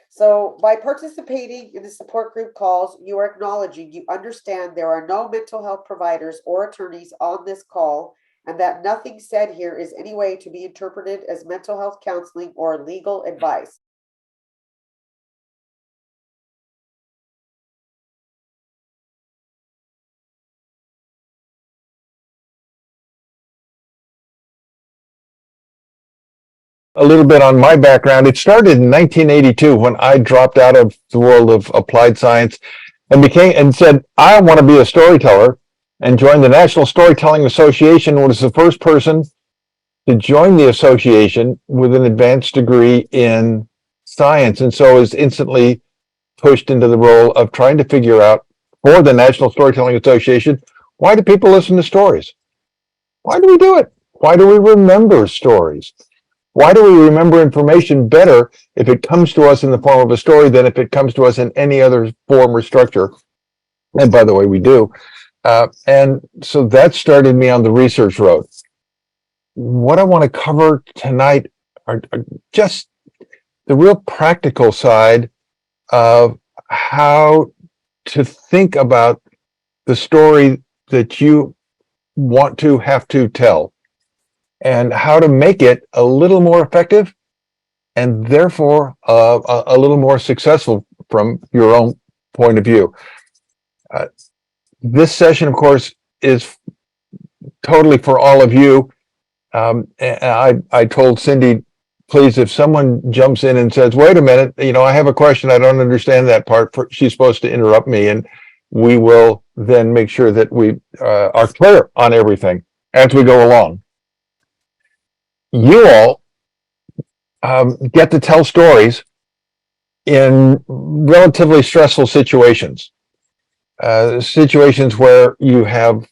So by participating in the support group calls, you are acknowledging you understand there are no mental health providers or attorneys on this call, and that nothing said here is any way to be interpreted as mental health counseling or legal advice. A little bit on my background. It started in 1982 when I dropped out of the world of applied science and said, I want to be a storyteller, and joined the National Storytelling Association. Was the first person to join the association with an advanced degree in science, and so was instantly pushed into the role of trying to figure out for the National Storytelling Association, why do people listen to stories? Why do we do it? Why do we remember stories? Why do we remember information better if it comes to us in the form of a story than if it comes to us in any other form or structure? And by the way, we do. And so that started me on the research road. What I want to cover tonight are just the real practical side of how to think about the story that you want to have to tell, and how to make it a little more effective and therefore a little more successful from your own point of view. This session, of course, is totally for all of you. I told Cindy, please, if someone jumps in and says, wait a minute, I have a question, I don't understand that part, she's supposed to interrupt me, and we will then make sure that we are clear on everything as we go along. You all get to tell stories in relatively stressful situations, situations where you have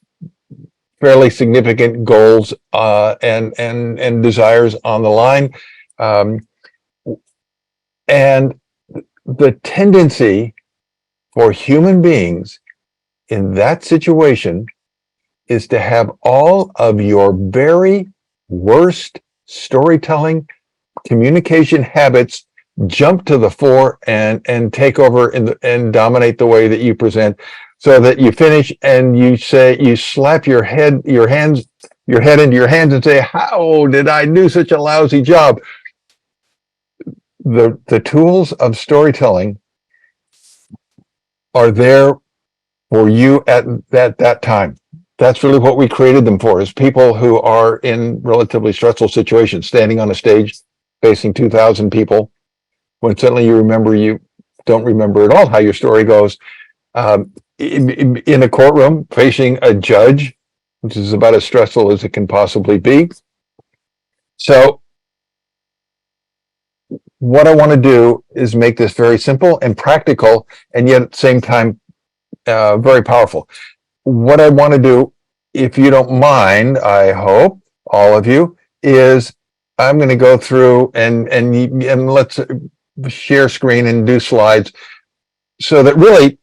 fairly significant goals and desires on the line. And the tendency for human beings in that situation is to have all of your very worst storytelling communication habits jump to the fore and take over and dominate the way that you present, so that you finish and you slap your head into your hands and say, how did I do such a lousy job? The tools of storytelling are there for you at that time. That's really what we created them for, is people who are in relatively stressful situations, standing on a stage facing 2,000 people, when suddenly you don't remember at all how your story goes. In a courtroom facing a judge, which is about as stressful as it can possibly be. So what I want to do is make this very simple and practical, and yet at the same time very powerful. What I want to do, if you don't mind, I hope all of you, is I'm going to go through and let's share screen and do slides, so that really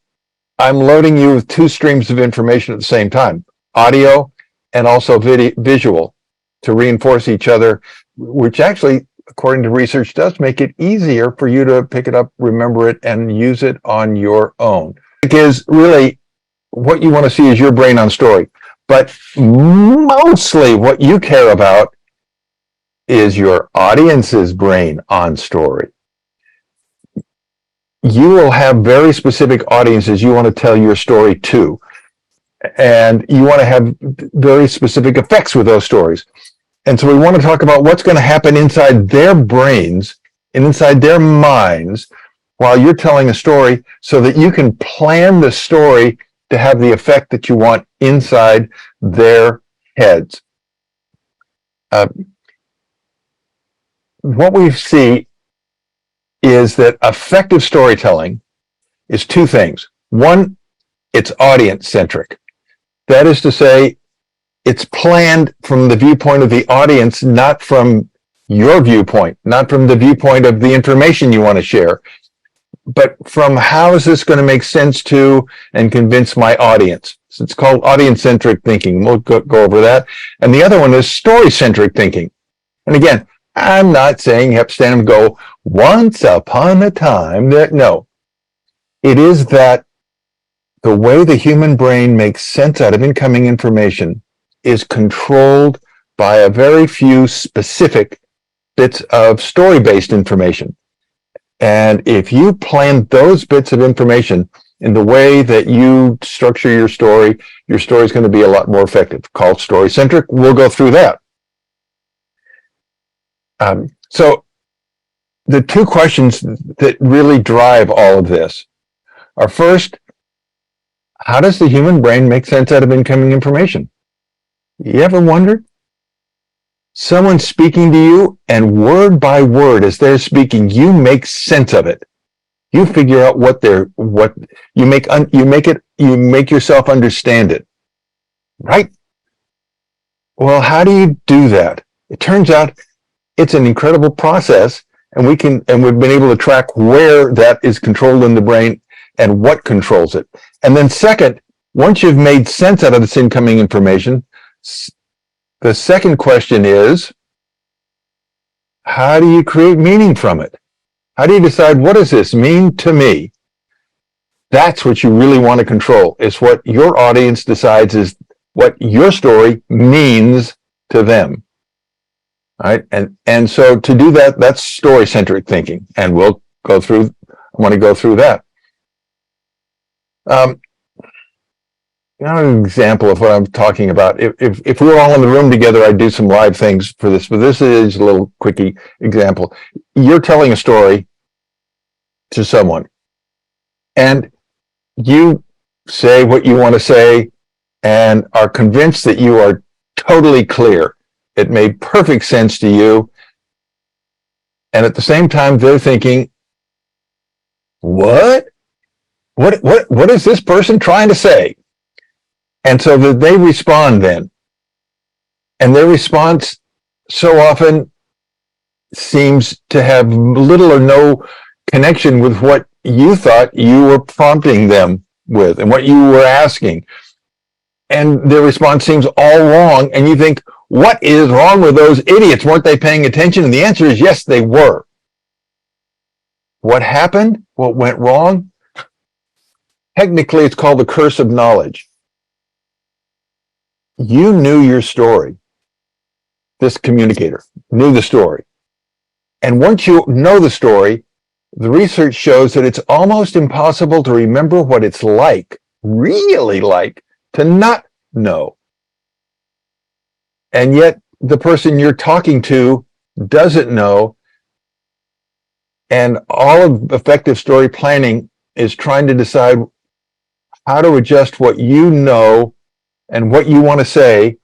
I'm loading you with two streams of information at the same time, audio and also visual, to reinforce each other, which actually, according to research, does make it easier for you to pick it up, remember it, and use it on your own. Because really, what you want to see is your brain on story. But mostly what you care about is your audience's brain on story. You will have very specific audiences you want to tell your story to. And you want to have very specific effects with those stories. And so we want to talk about what's going to happen inside their brains and inside their minds while you're telling a story, so that you can plan the story to have the effect that you want inside their heads. What we see is that effective storytelling is two things. One, it's audience-centric. That is to say, it's planned from the viewpoint of the audience, not from your viewpoint, not from the viewpoint of the information you want to share, but from how is this going to make sense to and convince my audience. So it's called audience-centric thinking. We'll go over that. And the other one is story-centric thinking. And again, I'm not saying you have to stand and go, once upon a time that, no, it is that the way the human brain makes sense out of incoming information is controlled by a very few specific bits of story-based information. And if you plan those bits of information in the way that you structure your story is going to be a lot more effective. Called story-centric. We'll go through that. So the two questions that really drive all of this are, first, how does the human brain make sense out of incoming information? You ever wondered? Someone's speaking to you, and word by word, as they're speaking, you make sense of it. You figure out you make yourself understand it, right? Well, how do you do that? It turns out it's an incredible process, and we've been able to track where that is controlled in the brain and what controls it. And then second, once you've made sense out of this incoming information, the second question is, how do you create meaning from it? How do you decide, what does this mean to me? That's what you really want to control. It's what your audience decides is what your story means to them. All right? And so to do that, that's story-centric thinking. And I want to go through that. An example of what I'm talking about. If we were all in the room together, I'd do some live things for this, but this is a little quickie example. You're telling a story to someone, and you say what you want to say and are convinced that you are totally clear. It made perfect sense to you. And at the same time, they're thinking, what is this person trying to say? And so that they respond then. And their response so often seems to have little or no connection with what you thought you were prompting them with and what you were asking. And their response seems all wrong. And you think, what is wrong with those idiots? Weren't they paying attention? And the answer is yes, they were. What happened? What went wrong? Technically, it's called the curse of knowledge. You knew your story. This communicator knew the story. And once you know the story, the research shows that it's almost impossible to remember what it's like, really like, to not know. And yet the person you're talking to doesn't know. And all of effective story planning is trying to decide how to adjust what you know and what you want to say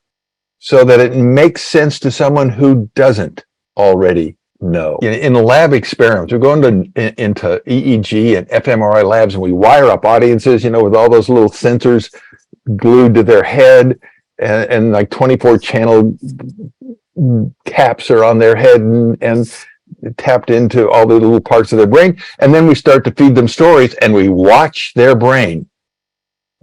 so that it makes sense to someone who doesn't already know. In lab experiments, we're going into EEG and fMRI labs, and we wire up audiences, with all those little sensors glued to their head, and like 24 channel caps are on their head and tapped into all the little parts of their brain. And then we start to feed them stories, and we watch their brain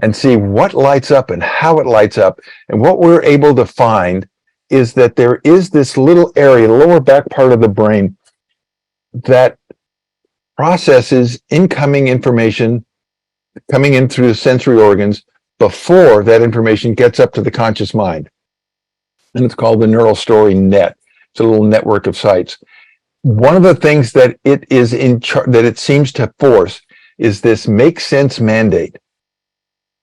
and see what lights up and how it lights up. And what we're able to find is that there is this little area, the lower back part of the brain, that processes incoming information coming in through the sensory organs before that information gets up to the conscious mind. And it's called the neural story net. It's a little network of sites. One of the things that it is that it seems to force is this make sense mandate.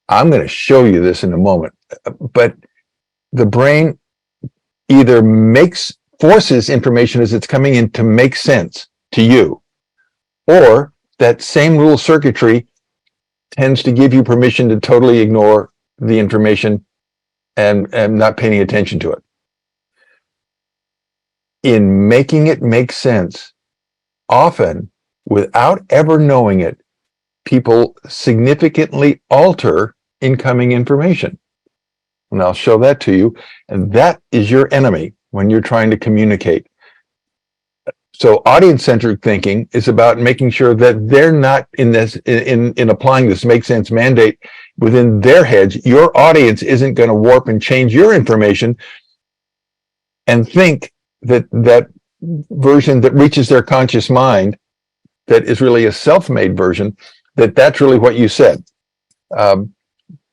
I'm going to show you this in a moment, but the brain either forces information as it's coming in to make sense to you, or that same little circuitry tends to give you permission to totally ignore the information and not paying attention to it. In making it make sense, often without ever knowing it, people significantly alter incoming information. And I'll show that to you. And that is your enemy when you're trying to communicate. So audience-centric thinking is about making sure that they're not in applying this make sense mandate within their heads. Your audience isn't going to warp and change your information and think that version that reaches their conscious mind, that is really a self-made version, that's really what you said.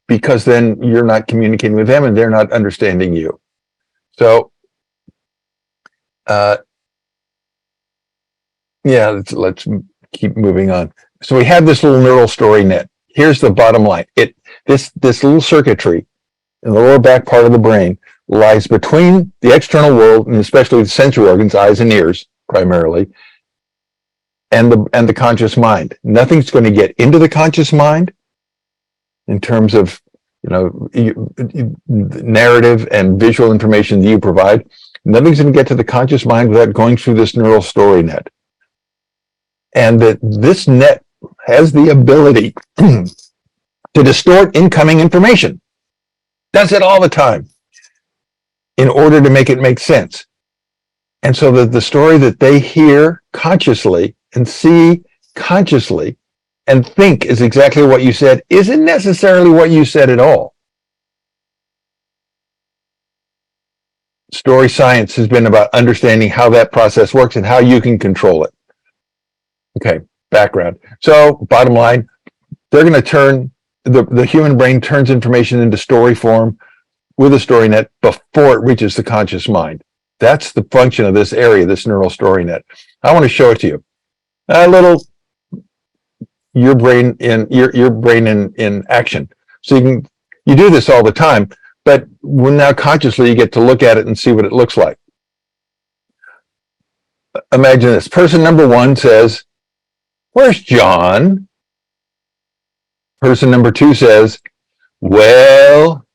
Because then you're not communicating with them and they're not understanding you. So, let's keep moving on. So we have this little neural story net. Here's the bottom line. This little circuitry in the lower back part of the brain lies between the external world, and especially the sensory organs, eyes and ears primarily, and the conscious mind. Nothing's going to get into the conscious mind in terms of narrative and visual information that you provide. Nothing's going to get to the conscious mind without going through this neural story net. And that this net has the ability to distort incoming information. Does it all the time in order to make it make sense. And so that the story that they hear consciously and see consciously and think is exactly what you said isn't necessarily what you said at all. Story science has been about understanding how that process works and how you can control it. Okay, background. So, bottom line, they're going to turn, the human brain turns information into story form with a story net before it reaches the conscious mind. That's the function of this area, this neural story net. I want to show it to you. A little your brain in action. So you do this all the time, but when now consciously you get to look at it and see what it looks like. Imagine this. Person number one says, "Where's John?" Person number two says, "Well,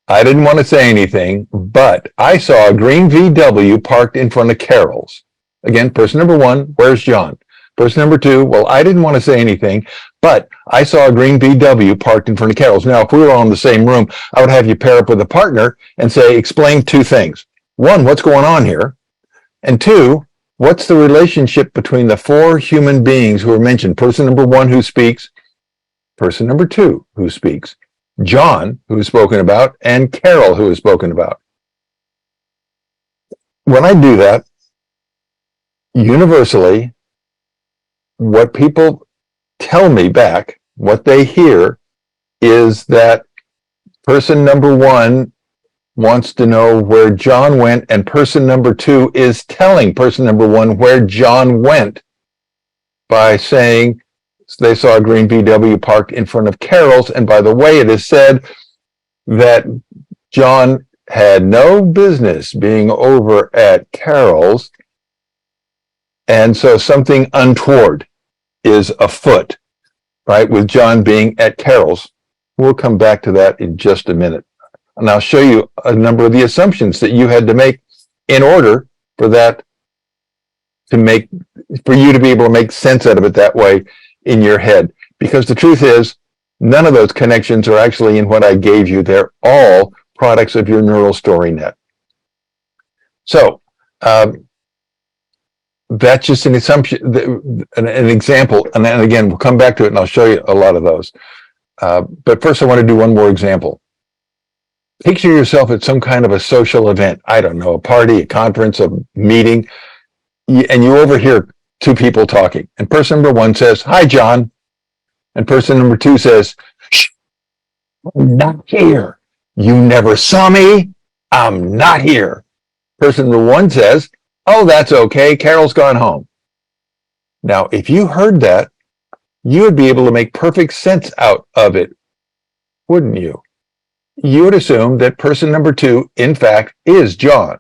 I didn't want to say anything, but I saw a green VW parked in front of Carol's." Again, person number one, "Where's John?" Person number two, "Well, I didn't want to say anything, but I saw a green VW parked in front of Carol's." Now, if we were all in the same room, I would have you pair up with a partner and say, explain two things. One, what's going on here? And two, what's the relationship between the four human beings who are mentioned? Person number one who speaks, person number two who speaks, John, who is spoken about, and Carol, who is spoken about. When I do that, universally, what people tell me back, what they hear, is that person number one wants to know where John went, and person number two is telling person number one where John went by saying they saw a green VW parked in front of Carol's, and by the way, it is said that John had no business being over at Carol's, and so something untoward is afoot, right, with John being at Carol's. We'll come back to that in just a minute. And I'll show you a number of the assumptions that you had to make in order for that to make, for you to be able to make sense out of it that way in your head. Because the truth is, none of those connections are actually in what I gave you. They're all products of your neural story net. So, that's just an assumption, an example. And then again, we'll come back to it and I'll show you a lot of those. But first I want to do one more example. Picture yourself at some kind of a social event. I don't know, a party, a conference, a meeting, and you overhear two people talking. And person number one says, "Hi, John." And person number two says, "Shh, I'm not here. You never saw me. I'm not here." Person number one says, "Oh, that's okay. Carol's gone home." Now, if you heard that, you would be able to make perfect sense out of it, wouldn't you? You would assume that person number two, in fact, is John.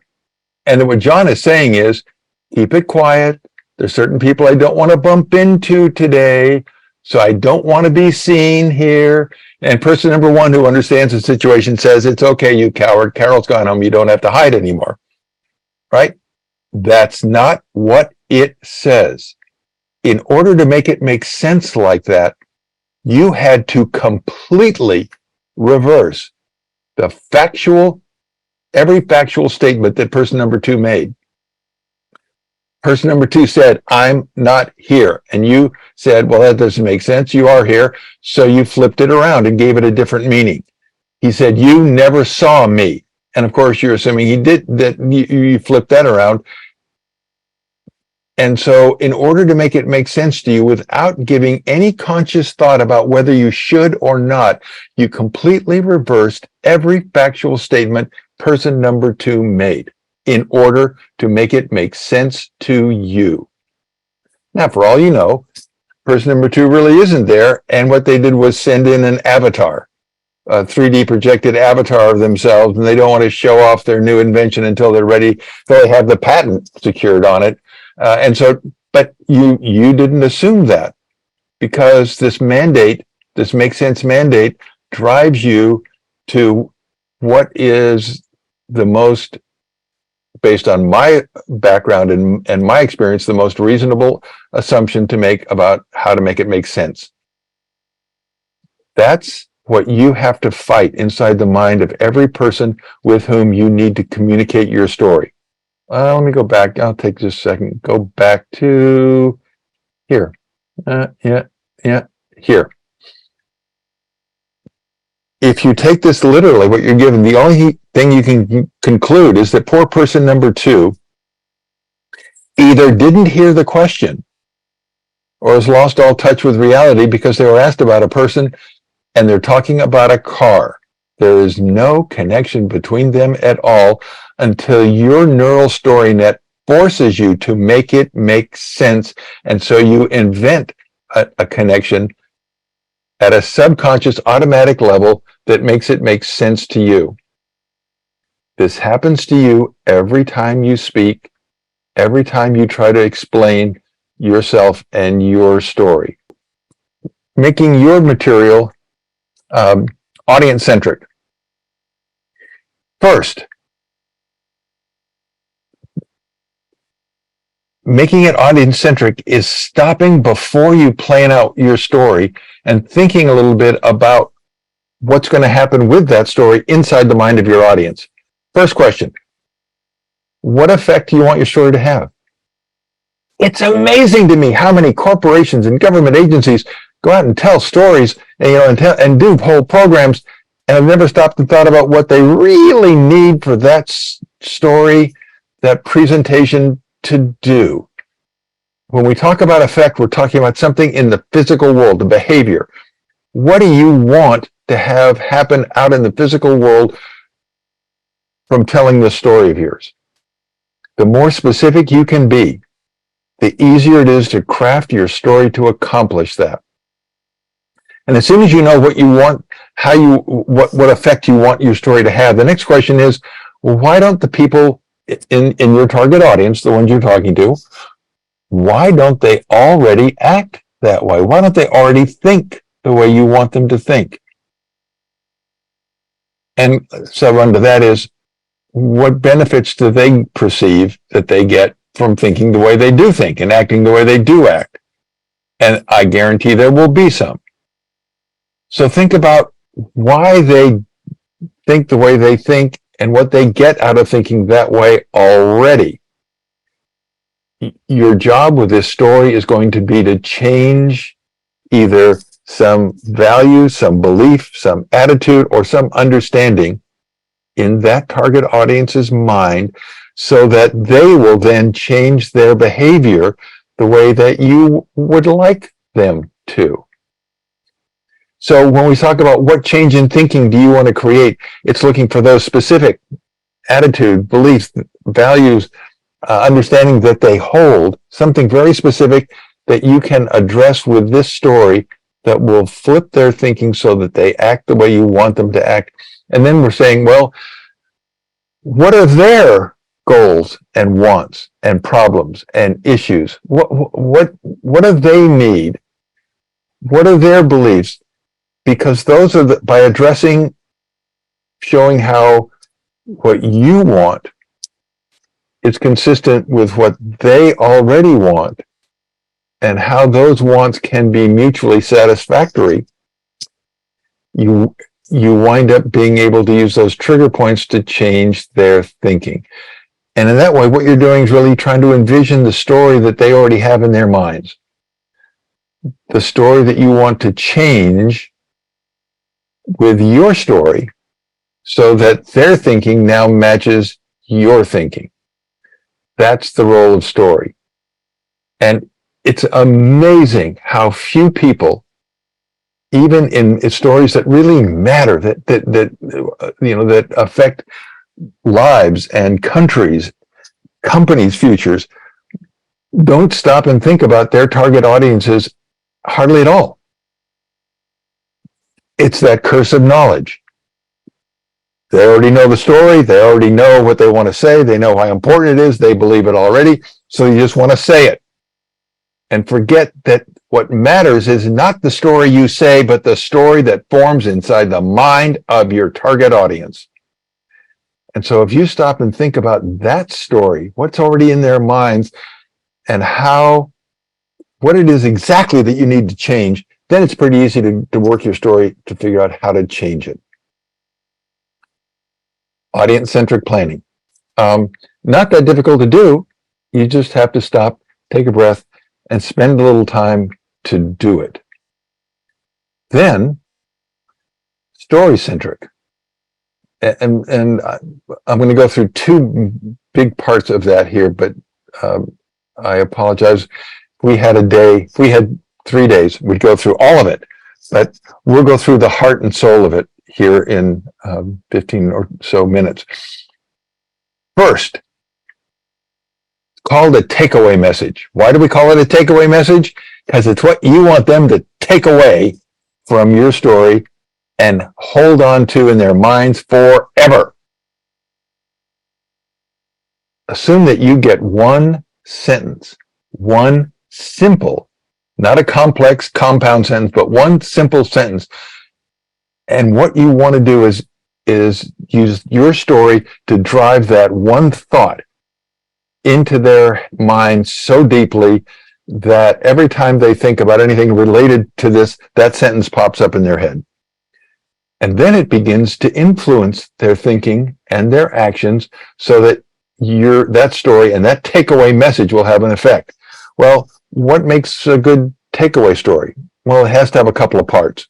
And that what John is saying is, keep it quiet. There's certain people I don't want to bump into today, so I don't want to be seen here. And person number one, who understands the situation, says, "It's okay, you coward. Carol's gone home. You don't have to hide anymore." Right? That's not what it says. In order to make it make sense like that, you had to completely reverse every factual statement that person number two made. Person number two said, "I'm not here." And you said, "Well, that doesn't make sense. You are here." So you flipped it around and gave it a different meaning. He said, "You never saw me." And of course, you're assuming he did, that you flipped that around. And so in order to make it make sense to you without giving any conscious thought about whether you should or not, you completely reversed every factual statement person number 2 made in order to make it make sense to you. Now, for all you know, person number 2 really isn't there, and what they did was send in an avatar, a 3D projected avatar of themselves, and they don't want to show off their new invention until they're ready. They have the patent secured on it. But you didn't assume that, because this mandate, this make sense mandate, drives you to what is the most, based on my background and my experience, the most reasonable assumption to make about how to make it make sense. That's what you have to fight inside the mind of every person with whom you need to communicate your story. Let me go back. I'll take just a second. Go back to here. Here. If you take this literally, what you're given, the only thing you can conclude is that poor person number 2 either didn't hear the question or has lost all touch with reality because they were asked about a person and they're talking about a car. There is no connection between them at all until your neural story net forces you to make it make sense. And so you invent a connection at a subconscious automatic level that makes it make sense to you. This happens to you every time you speak, every time you try to explain yourself and your story. Making your material audience-centric. First, making it audience-centric is stopping before you plan out your story and thinking a little bit about what's going to happen with that story inside the mind of your audience. First question, what effect do you want your story to have? It's amazing to me how many corporations and government agencies go out and tell stories and do whole programs, and have never stopped and thought about what they really need for that story, that presentation to do. When we talk about effect, we're talking about something in the physical world, the behavior. What do you want to have happen out in the physical world from telling this story of yours? The more specific you can be, the easier it is to craft your story to accomplish that. And as soon as you know what you want, what effect you want your story to have, the next question is, well, why don't the people in your target audience, the ones you're talking to, why don't they already act that way? Why don't they already think the way you want them to think? And so under that is, what benefits do they perceive that they get from thinking the way they do think and acting the way they do act? And I guarantee there will be some. So think about why they think the way they think and what they get out of thinking that way already. Your job with this story is going to be to change either some value, some belief, some attitude, or some understanding in that target audience's mind so that they will then change their behavior the way that you would like them to. So when we talk about what change in thinking do you want to create, it's looking for those specific attitude, beliefs, values, understanding that they hold, something very specific that you can address with this story that will flip their thinking so that they act the way you want them to act. And then we're saying, well, what are their goals and wants and problems and issues? What do they need? What are their beliefs? Because those are by addressing, showing how what you want is consistent with what they already want and how those wants can be mutually satisfactory, you wind up being able to use those trigger points to change their thinking. And in that way, what you're doing is really trying to envision the story that they already have in their minds. The story that you want to change with your story so that their thinking now matches your thinking. That's the role of story. And it's amazing how few people, even in stories that really matter, that affect lives and countries, companies' futures, don't stop and think about their target audiences hardly at all. It's that curse of knowledge. They already know the story. They already know what they want to say. They know how important it is. They believe it already. So you just want to say it and forget that what matters is not the story you say, but the story that forms inside the mind of your target audience. And so if you stop and think about that story, what's already in their minds and what it is exactly that you need to change, then it's pretty easy to work your story to figure out how to change it. Audience-centric planning. Not that difficult to do. You just have to stop, take a breath, and spend a little time to do it. Then, story-centric. And I'm going to go through two big parts of that here, but I apologize. If we had 3 days, we'd go through all of it, but we'll go through the heart and soul of it here in 15 or so minutes. First, called a takeaway message. Why do we call it a takeaway message? Because it's what you want them to take away from your story and hold on to in their minds forever. Assume that you get one sentence, one simple, not a complex compound sentence, but one simple sentence. And what you want to do is use your story to drive that one thought into their mind so deeply that every time they think about anything related to this, that sentence pops up in their head. And then it begins to influence their thinking and their actions so that that story and that takeaway message will have an effect. Well, what makes a good takeaway story? Well, it has to have a couple of parts.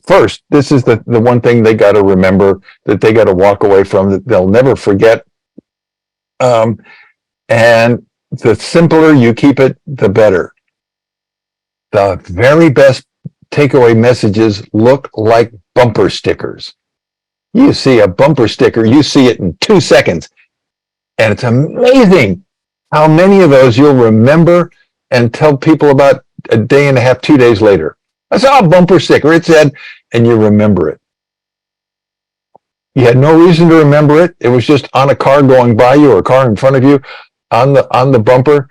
First, this is the one thing they got to remember, that they got to walk away from, that they'll never forget. And the simpler you keep it, the better. The very best takeaway messages look like bumper stickers. You see a bumper sticker, you see it in 2 seconds. And it's amazing how many of those you'll remember and tell people about a day and a half, 2 days later. I saw a bumper sticker, it said, and you remember it. You had no reason to remember it. It was just on a car going by you or a car in front of you on the bumper.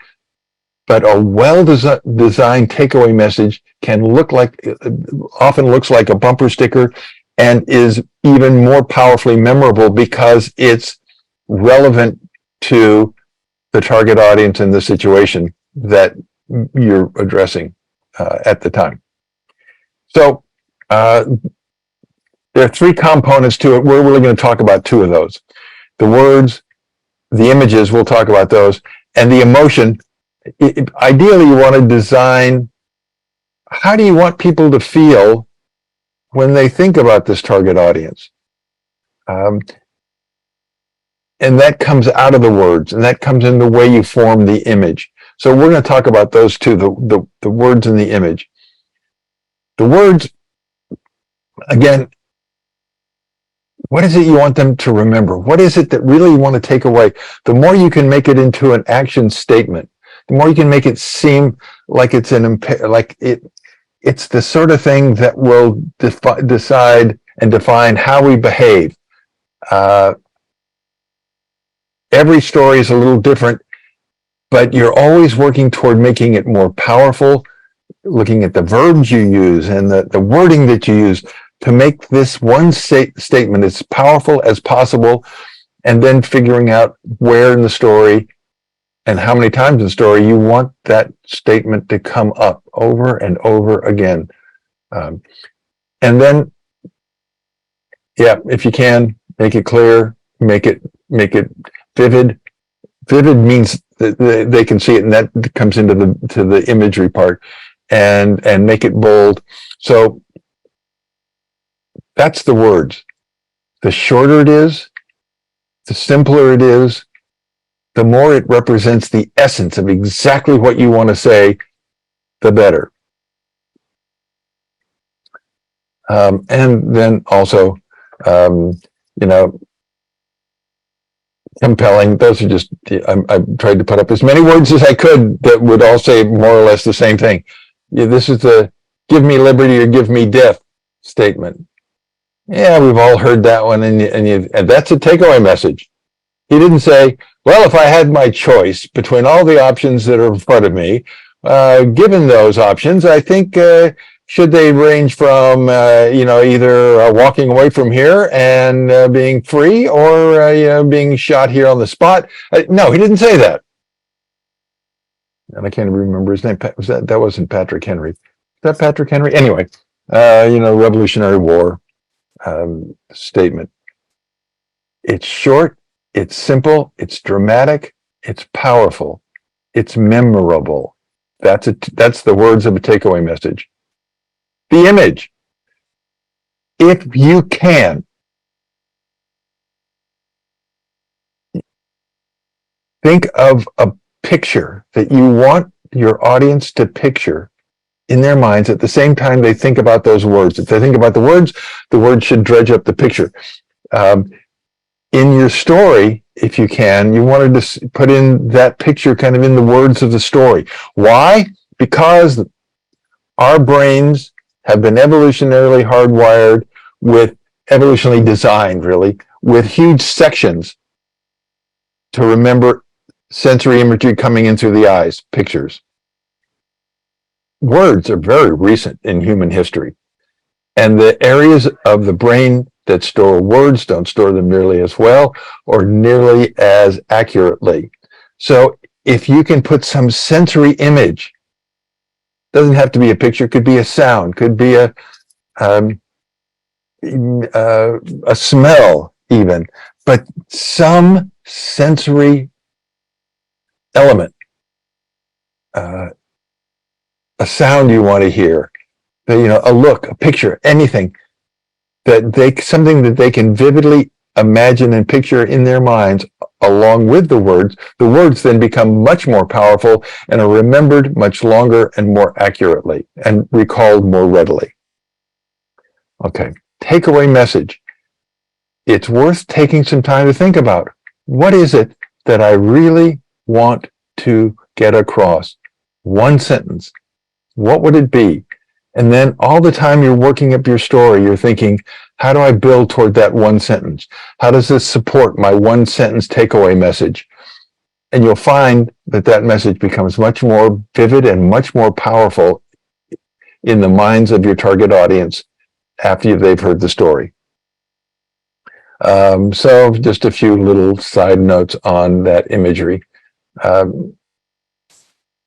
But a well-designed takeaway message often looks like a bumper sticker and is even more powerfully memorable because it's relevant to the target audience and the situation that you're addressing at the time. So there are 3 components to it. We're really going to talk about 2 of those. The words, the images, we'll talk about those, and the emotion. Ideally, you want to design, how do you want people to feel when they think about this target audience? And that comes out of the words, and that comes in the way you form the image. So we're going to talk about those 2, the words and the image. The words, again, what is it you want them to remember? What is it that really you want to take away? The more you can make it into an action statement, the more you can make it seem like it's it's the sort of thing that will decide and define how we behave. Every story is a little different, but you're always working toward making it more powerful, looking at the verbs you use and the wording that you use to make this one statement as powerful as possible, and then figuring out where in the story and how many times in the story you want that statement to come up over and over again. And then, if you can, make it clear, make it vivid. Vivid means that they can see it, and that comes into the imagery part, and make it bold. So that's the words. The shorter it is, the simpler it is, the more it represents the essence of exactly what you want to say, the better. And then also, you know, compelling. Those are just, I tried to put up as many words as I could that would all say more or less the same thing. Yeah, this is the give me liberty or give me death statement. Yeah, we've all heard that one, and that's a takeaway message. He didn't say, well, if I had my choice between all the options that are in front of me, given those options, I think should they range from, either walking away from here and being free or, being shot here on the spot. No, he didn't say that. And I can't even remember his name. That wasn't Patrick Henry. Is that Patrick Henry? Anyway, Revolutionary War statement. It's short, it's simple, it's dramatic, it's powerful, it's memorable. That's the words of a takeaway message. The image. If you can, think of a picture that you want your audience to picture in their minds at the same time they think about those words. If they think about the words should dredge up the picture. In your story, if you can, you wanted to put in that picture kind of in the words of the story. Why? Because our brains have been evolutionarily hardwired evolutionally designed, really, with huge sections to remember sensory imagery coming in through the eyes, pictures. Words are very recent in human history. And the areas of the brain that store words don't store them nearly as well or nearly as accurately. So if you can put some sensory image, doesn't have to be a picture, could be a sound, could be a smell even, but some sensory element, a sound you want to hear, a look, a picture, anything something that they can vividly imagine and picture in their minds along with the words then become much more powerful and are remembered much longer and more accurately and recalled more readily. Okay, takeaway message. It's worth taking some time to think about. What is it that I really want to get across? One sentence. What would it be? And then all the time you're working up your story, you're thinking, how do I build toward that one sentence? How does this support my one sentence takeaway message? And you'll find that message becomes much more vivid and much more powerful in the minds of your target audience after they've heard the story. So just a few little side notes on that imagery. And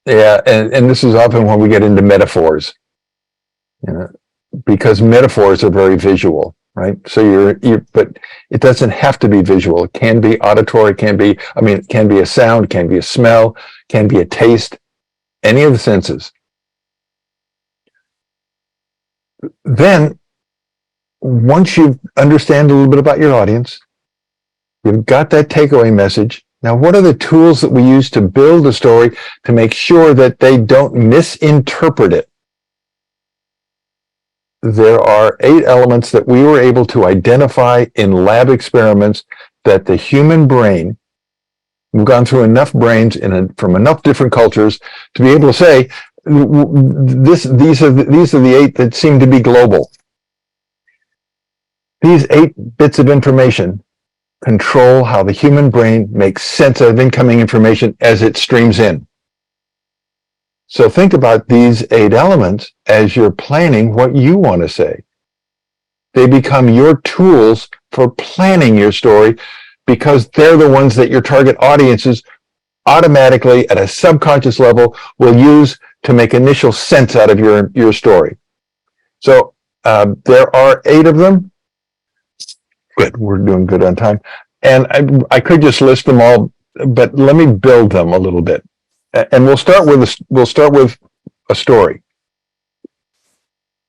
this is often when we get into metaphors. Because metaphors are very visual, right? So but it doesn't have to be visual. It can be auditory, it can be a sound, can be a smell, can be a taste, any of the senses. Then, once you understand a little bit about your audience, you've got that takeaway message. Now, what are the tools that we use to build a story to make sure that they don't misinterpret it? There are 8 elements that we were able to identify in lab experiments that the human brain, we've gone through enough brains from enough different cultures to be able to say, these are the 8 that seem to be global. These 8 bits of information control how the human brain makes sense of incoming information as it streams in. So think about these 8 elements as you're planning what you want to say. They become your tools for planning your story because they're the ones that your target audiences automatically at a subconscious level will use to make initial sense out of your story. So there are 8 of them. Good, we're doing good on time. And I could just list them all, but let me build them a little bit. And we'll start with a story.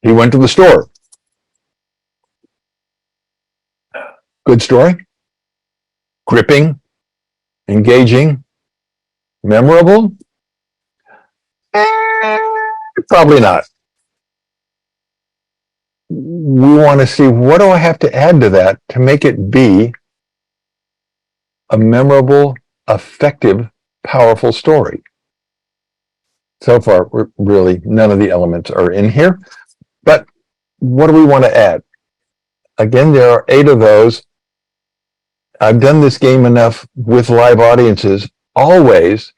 He went to the store. Good story. Gripping, engaging, Memorable? Probably not. We want to see, what do I have to add to that to make it be a memorable, effective, powerful story? So far, really, none of the elements are in here. But what do we want to add? Again, there are 8 of those. I've done this game enough with live audiences, always,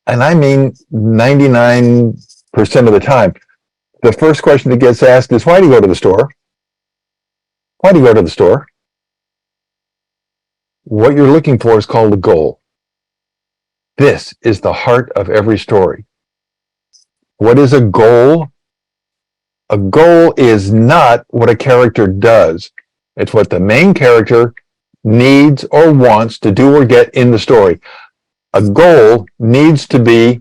and I mean 99% of the time. The first question that gets asked is, why do you go to the store? Why do you go to the store? What you're looking for is called a goal. This is the heart of every story. What is a goal? A goal is not what a character does. It's what the main character needs or wants to do or get in the story. A goal needs to be,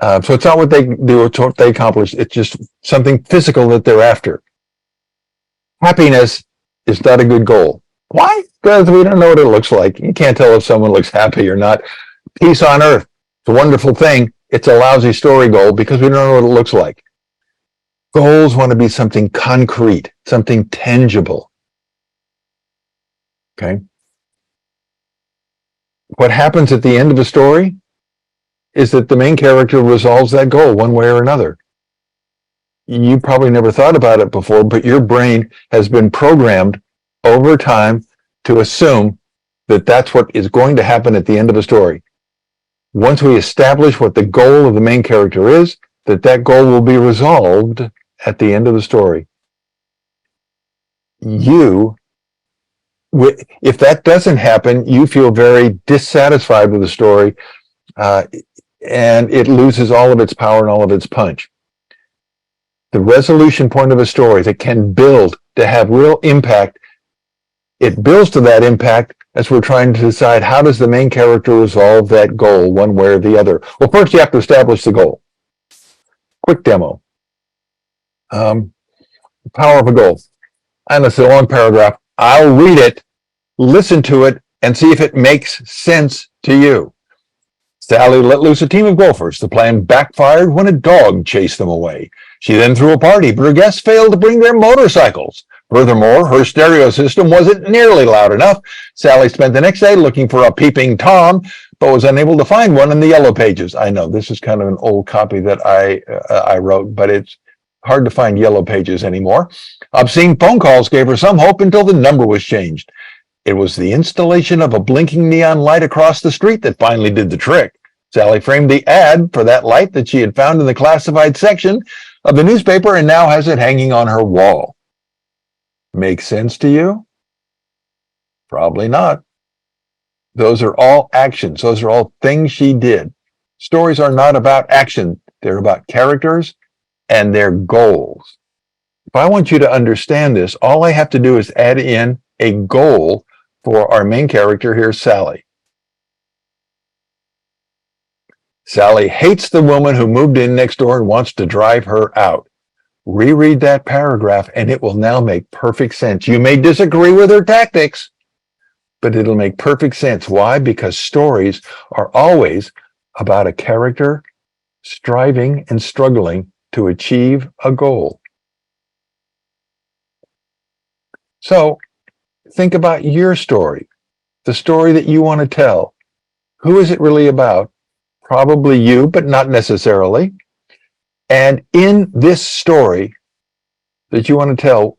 so it's not what they do, it's what they accomplish. It's just something physical that they're after. Happiness is not a good goal. Why? Because we don't know what it looks like. You can't tell if someone looks happy or not. Peace on earth, it's a wonderful thing. It's a lousy story goal because we don't know what it looks like. Goals want to be something concrete, something tangible. Okay? What happens at the end of a story is that the main character resolves that goal one way or another. You probably never thought about it before, but your brain has been programmed over time to assume that that's what is going to happen at the end of a story. Once we establish what the goal of the main character is, that goal will be resolved at the end of the story. If that doesn't happen, you feel very dissatisfied with the story, and it loses all of its power and all of its punch. The resolution point of a story that can build to have real impact, it builds to that impact as we're trying to decide, how does the main character resolve that goal one way or the other? Well, first you have to establish the goal. Quick demo. Power of a goal. And it's a long paragraph. I'll read it, listen to it, and see if it makes sense to you. Sally let loose a team of gophers. The plan backfired when a dog chased them away. She then threw a party, but her guests failed to bring their motorcycles. Furthermore, her stereo system wasn't nearly loud enough. Sally spent the next day looking for a peeping Tom, but was unable to find one in the yellow pages. I know this is kind of an old copy that I wrote, but it's hard to find yellow pages anymore. Obscene phone calls gave her some hope until the number was changed. It was the installation of a blinking neon light across the street that finally did the trick. Sally framed the ad for that light that she had found in the classified section of the newspaper and now has it hanging on her wall. Make sense to you? Probably not. Those are all actions. Those are all things she did. Stories are not about action. They're about characters and their goals. If I want you to understand this, all I have to do is add in a goal for our main character here, Sally. Sally hates the woman who moved in next door and wants to drive her out. Reread that paragraph and it will now make perfect sense. You may disagree with her tactics, but it'll make perfect sense. Why? Because stories are always about a character striving and struggling to achieve a goal. So think about your story, the story that you want to tell. Who is it really about? Probably you, but not necessarily. And in this story that you want to tell,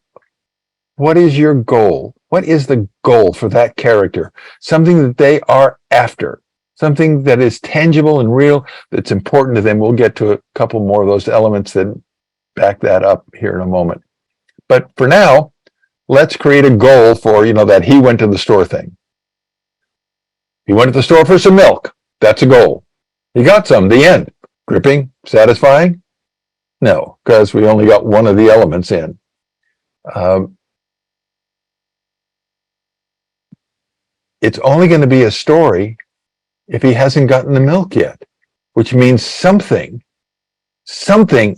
what is your goal? What is the goal for that character? Something that they are after, something that is tangible and real, that's important to them. We'll get to a couple more of those elements that back that up here in a moment. But for now, let's create a goal for, that he went to the store thing. He went to the store for some milk. That's a goal. He got some, the end. Gripping, satisfying? No, because we only got one of the elements in. It's only going to be a story if he hasn't gotten the milk yet, which means something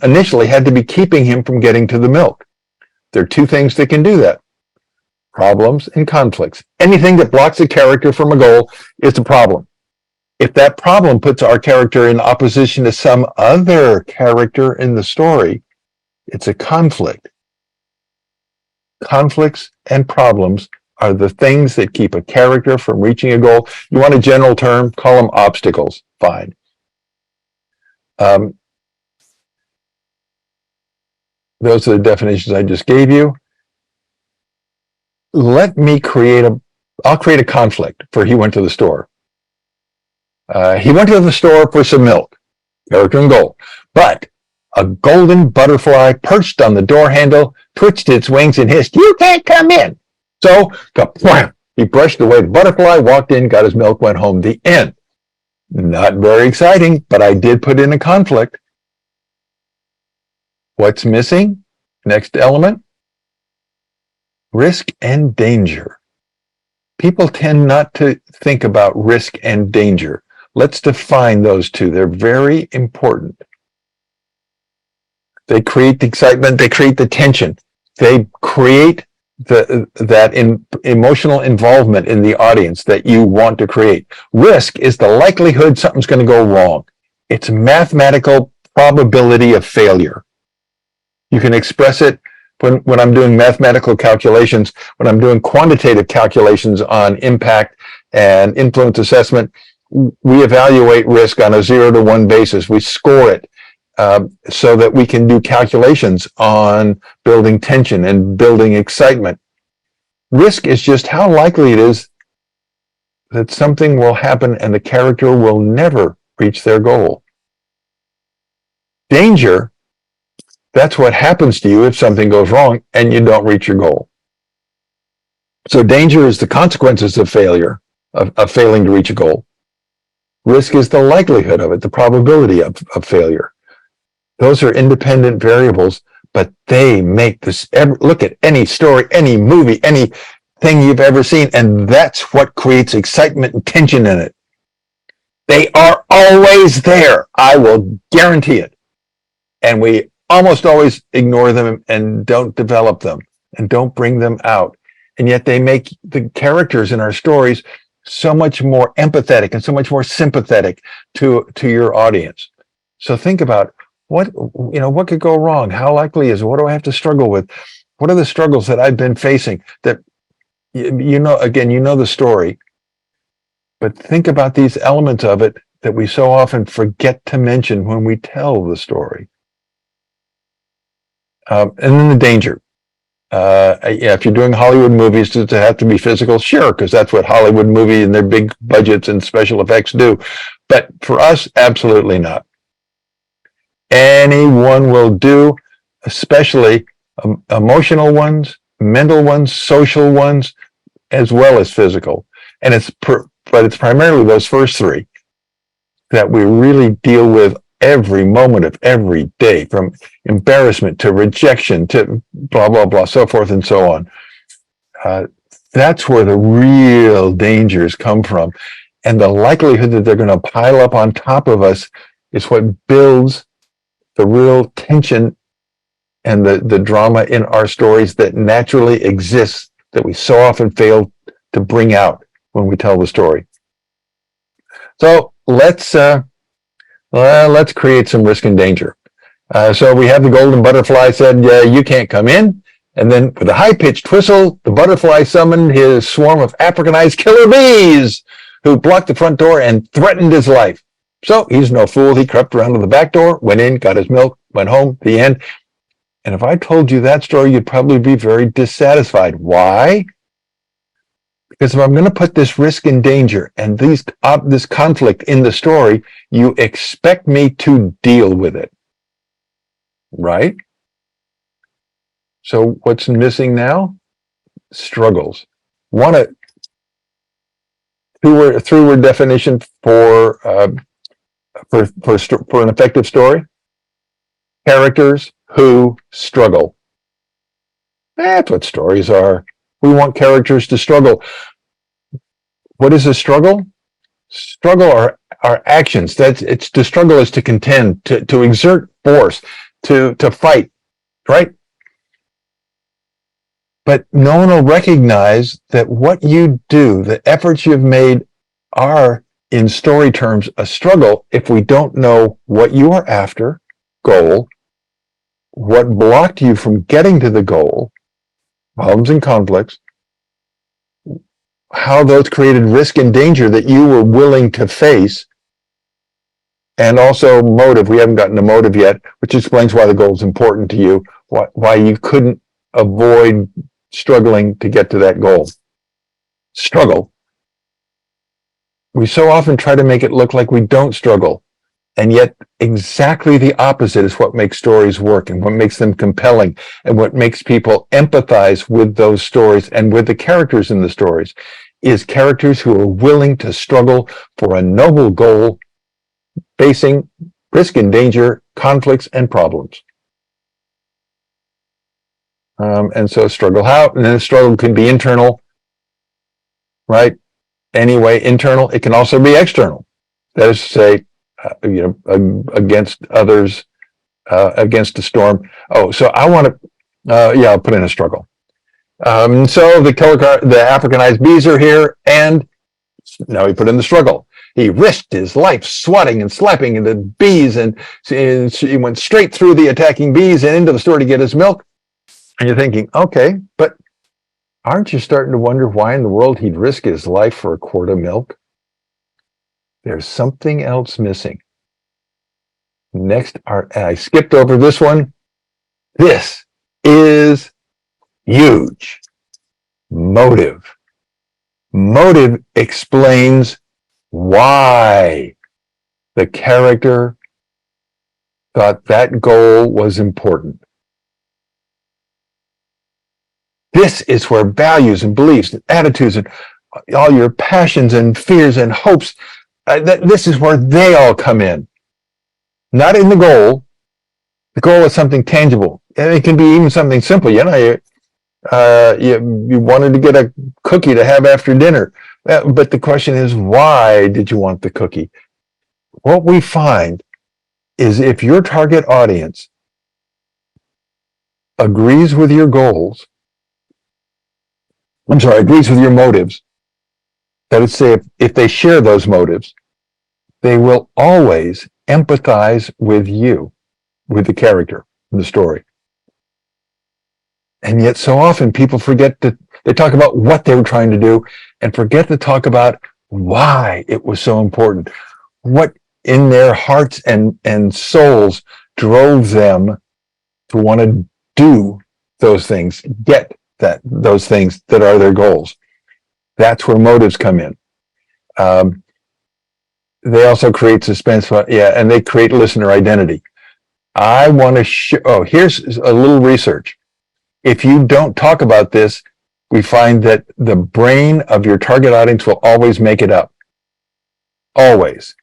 initially had to be keeping him from getting to the milk. There are two things that can do that. problems, and conflicts. Anything that blocks a character from a goal is a problem. If that problem puts our character in opposition to some other character in the story, it's a conflict. Conflicts and problems are the things that keep a character from reaching a goal. You want a general term? Call them obstacles. Fine. Those are the definitions I just gave you. I'll create a conflict for he went to the store. He went to the store for some milk, character and goal. But a golden butterfly perched on the door handle, twitched its wings and hissed, "You can't come in." So, kapwham, he brushed away the butterfly, walked in, got his milk, went home. The end. Not very exciting, but I did put in a conflict. What's missing? Next element. Risk and danger. People tend not to think about risk and danger. Let's define those two. They're very important. They create the excitement. They create the tension. They create emotional involvement in the audience that you want to create. Risk is the likelihood something's going to go wrong. It's mathematical probability of failure. You can express it when I'm doing mathematical calculations, when I'm doing quantitative calculations on impact and influence assessment. We evaluate risk on a 0 to 1 basis. We score it so that we can do calculations on building tension and building excitement. Risk is just how likely it is that something will happen and the character will never reach their goal. Danger, that's what happens to you if something goes wrong and you don't reach your goal. So danger is the consequences of failure, of failing to reach a goal. Risk is the likelihood of it, the probability of failure. Those are independent variables, but they make this. Look at any story, any movie, anything you've ever seen, and that's what creates excitement and tension in it. They are always there. I will guarantee it. And we almost always ignore them and don't develop them and don't bring them out. And yet they make the characters in our stories so much more empathetic and so much more sympathetic to your audience. So think about what could go wrong? How likely is it? What do I have to struggle with? What are the struggles that I've been facing that, again, you know the story, but think about these elements of it that we so often forget to mention when we tell the story. And then the danger. If you're doing Hollywood movies, does it have to be physical? Sure, because that's what Hollywood movie and their big budgets and special effects do. But for us, absolutely not. Anyone will do, especially emotional ones, mental ones, social ones, as well as physical. And it's primarily those first three that we really deal with every moment of every day, from embarrassment to rejection to blah, blah, blah, so forth and so on. That's where the real dangers come from. And the likelihood that they're going to pile up on top of us is what builds the real tension and the drama in our stories that naturally exists, that we so often fail to bring out when we tell the story. So let's create some risk and danger. So we have the golden butterfly said, "You can't come in." And then with a high-pitched whistle, the butterfly summoned his swarm of Africanized killer bees who blocked the front door and threatened his life. So he's no fool. He crept around to the back door, went in, got his milk, went home, the end. And if I told you that story, you'd probably be very dissatisfied. Why? Because if I'm going to put this risk and danger and this conflict in the story, you expect me to deal with it. Right? So what's missing now? Struggles. Three-word definition for an effective story. Characters who struggle. That's what stories are. We want characters to struggle. What is a struggle? Struggle are actions. To struggle is to contend, to exert force, to fight, right? but no one will recognize that what you do, the efforts you've made, are in story terms a struggle if we don't know what you are after, goal, what blocked you from getting to the goal, problems and conflicts, how those created risk and danger that you were willing to face, and also motive. We haven't gotten to motive yet, which explains why the goal is important to you, why you couldn't avoid struggling to get to that goal. Struggle. We so often try to make it look like we don't struggle, and yet exactly the opposite is what makes stories work and what makes them compelling and what makes people empathize with those stories and with the characters in the stories, is characters who are willing to struggle for a noble goal, facing risk and danger, conflicts and problems. And so struggle how? And then the struggle can be internal, right? Anyway, internal. It can also be external. That is to say, against others, against a storm. Oh, so I want to, I'll put in a struggle. So the Africanized bees are here, and now we put in the struggle. He risked his life swatting and slapping into bees, and he went straight through the attacking bees and into the store to get his milk. And you're thinking, okay, but aren't you starting to wonder why in the world he'd risk his life for a quart of milk? There's something else missing. Next, I skipped over this one. This is huge. Motive. Motive explains why the character thought that goal was important. This is where values and beliefs and attitudes and all your passions and fears and hopes, this is where they all come in. Not in the goal. The goal is something tangible. And it can be even something simple. You wanted to get a cookie to have after dinner. But the question is, why did you want the cookie? What we find is if your target audience agrees with your goals, agrees with your motives, that is to say, if they share those motives, they will always empathize with you, with the character in the story. And yet so often people forget that they talk about what they were trying to do and forget to talk about why it was so important. What in their hearts and souls drove them to want to do those things, get those things that are their goals. That's where motives come in. They also create suspense, and they create listener identity. I want to here's a little research. If you don't talk about this, we find that the brain of your target audience will always make it up. Always.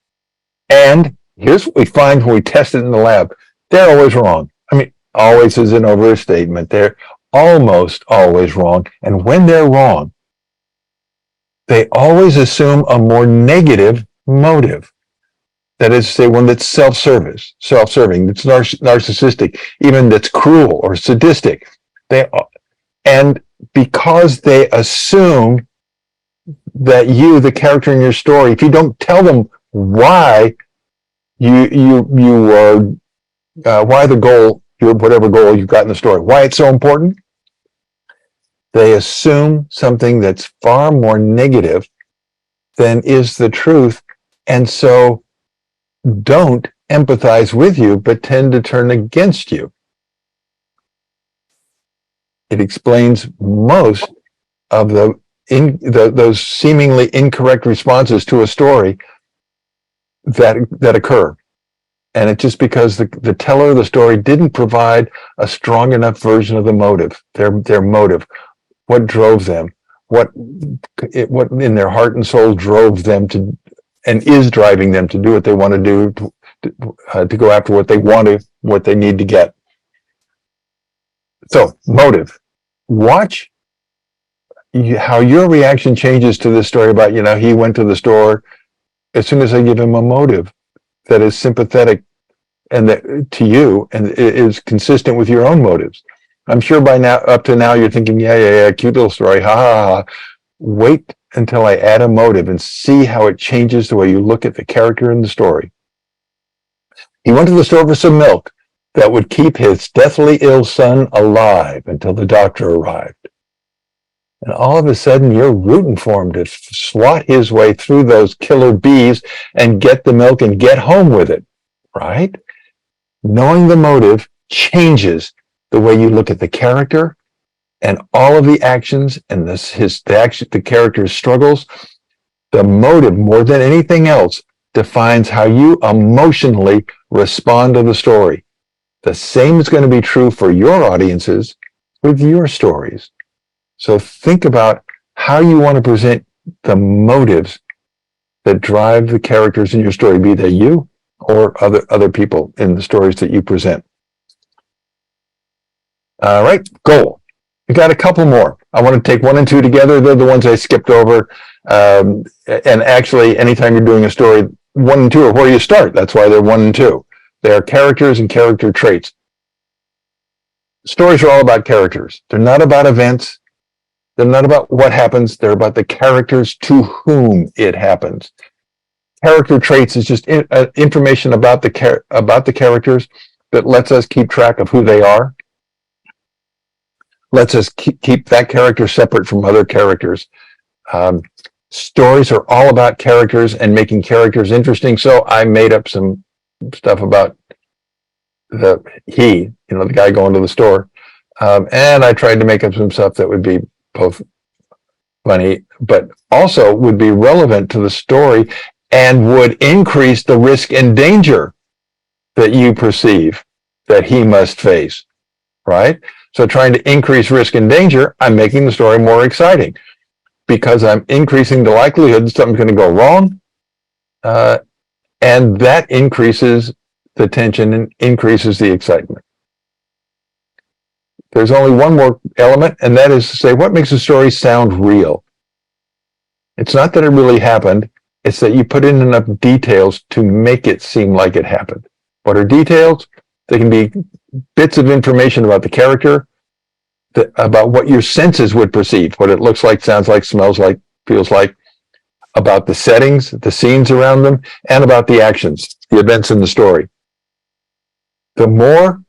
And here's what we find when we test it in the lab. They're always wrong. I mean, always is an overstatement. They're almost always wrong. And when they're wrong, they always assume a more negative motive. That is to say, one that's self-serving, that's narcissistic, even that's cruel or sadistic. And because they assume that you, the character in your story, if you don't tell them why you are, why the goal, whatever goal you've got in the story, why it's so important, they assume something that's far more negative than is the truth, and so don't empathize with you, but tend to turn against you. It explains most of those seemingly incorrect responses to a story that occur. And it's just because the teller of the story didn't provide a strong enough version of the motive, their motive, what drove them, what in their heart and soul drove them to, and is driving them to do what they want to do, to go after what they want to, what they need to get. So, motive. Watch how your reaction changes to this story about, he went to the store as soon as I give him a motive that is sympathetic and that to you and is consistent with your own motives. I'm sure by now, up to now, you're thinking, yeah, cute little story, ha ha ha. Wait until I add a motive and see how it changes the way you look at the character in the story. He went to the store for some milk that would keep his deathly ill son alive until the doctor arrived. And all of a sudden, you're rooting for him to swat his way through those killer bees and get the milk and get home with it, right? Knowing the motive changes the way you look at the character and all of the actions and the character's struggles. The motive, more than anything else, defines how you emotionally respond to the story. The same is going to be true for your audiences with your stories. So think about how you want to present the motives that drive the characters in your story, be they you or other people in the stories that you present. All right, goal. We got a couple more. I want to take 1 and 2 together. They're the ones I skipped over. And actually, anytime you're doing a story, 1 and 2 are where you start. That's why they're 1 and 2. They are characters and character traits. Stories are all about characters. They're not about events. They're not about what happens. They're about the characters to whom it happens. Character traits is just information about the characters that lets us keep track of who they are. Lets us keep that character separate from other characters. Stories are all about characters and making characters interesting. So I made up some stuff about the guy going to the store. And I tried to make up some stuff that would be both funny, but also would be relevant to the story and would increase the risk and danger that you perceive that he must face, right? So trying to increase risk and danger, I'm making the story more exciting because I'm increasing the likelihood that something's going to go wrong. And that increases the tension and increases the excitement. There's only one more element, and that is to say, what makes a story sound real? It's not that it really happened. It's that you put in enough details to make it seem like it happened. What are details? They can be bits of information about the character, about what your senses would perceive, what it looks like, sounds like, smells like, feels like, about the settings, the scenes around them, and about the actions, the events in the story. The more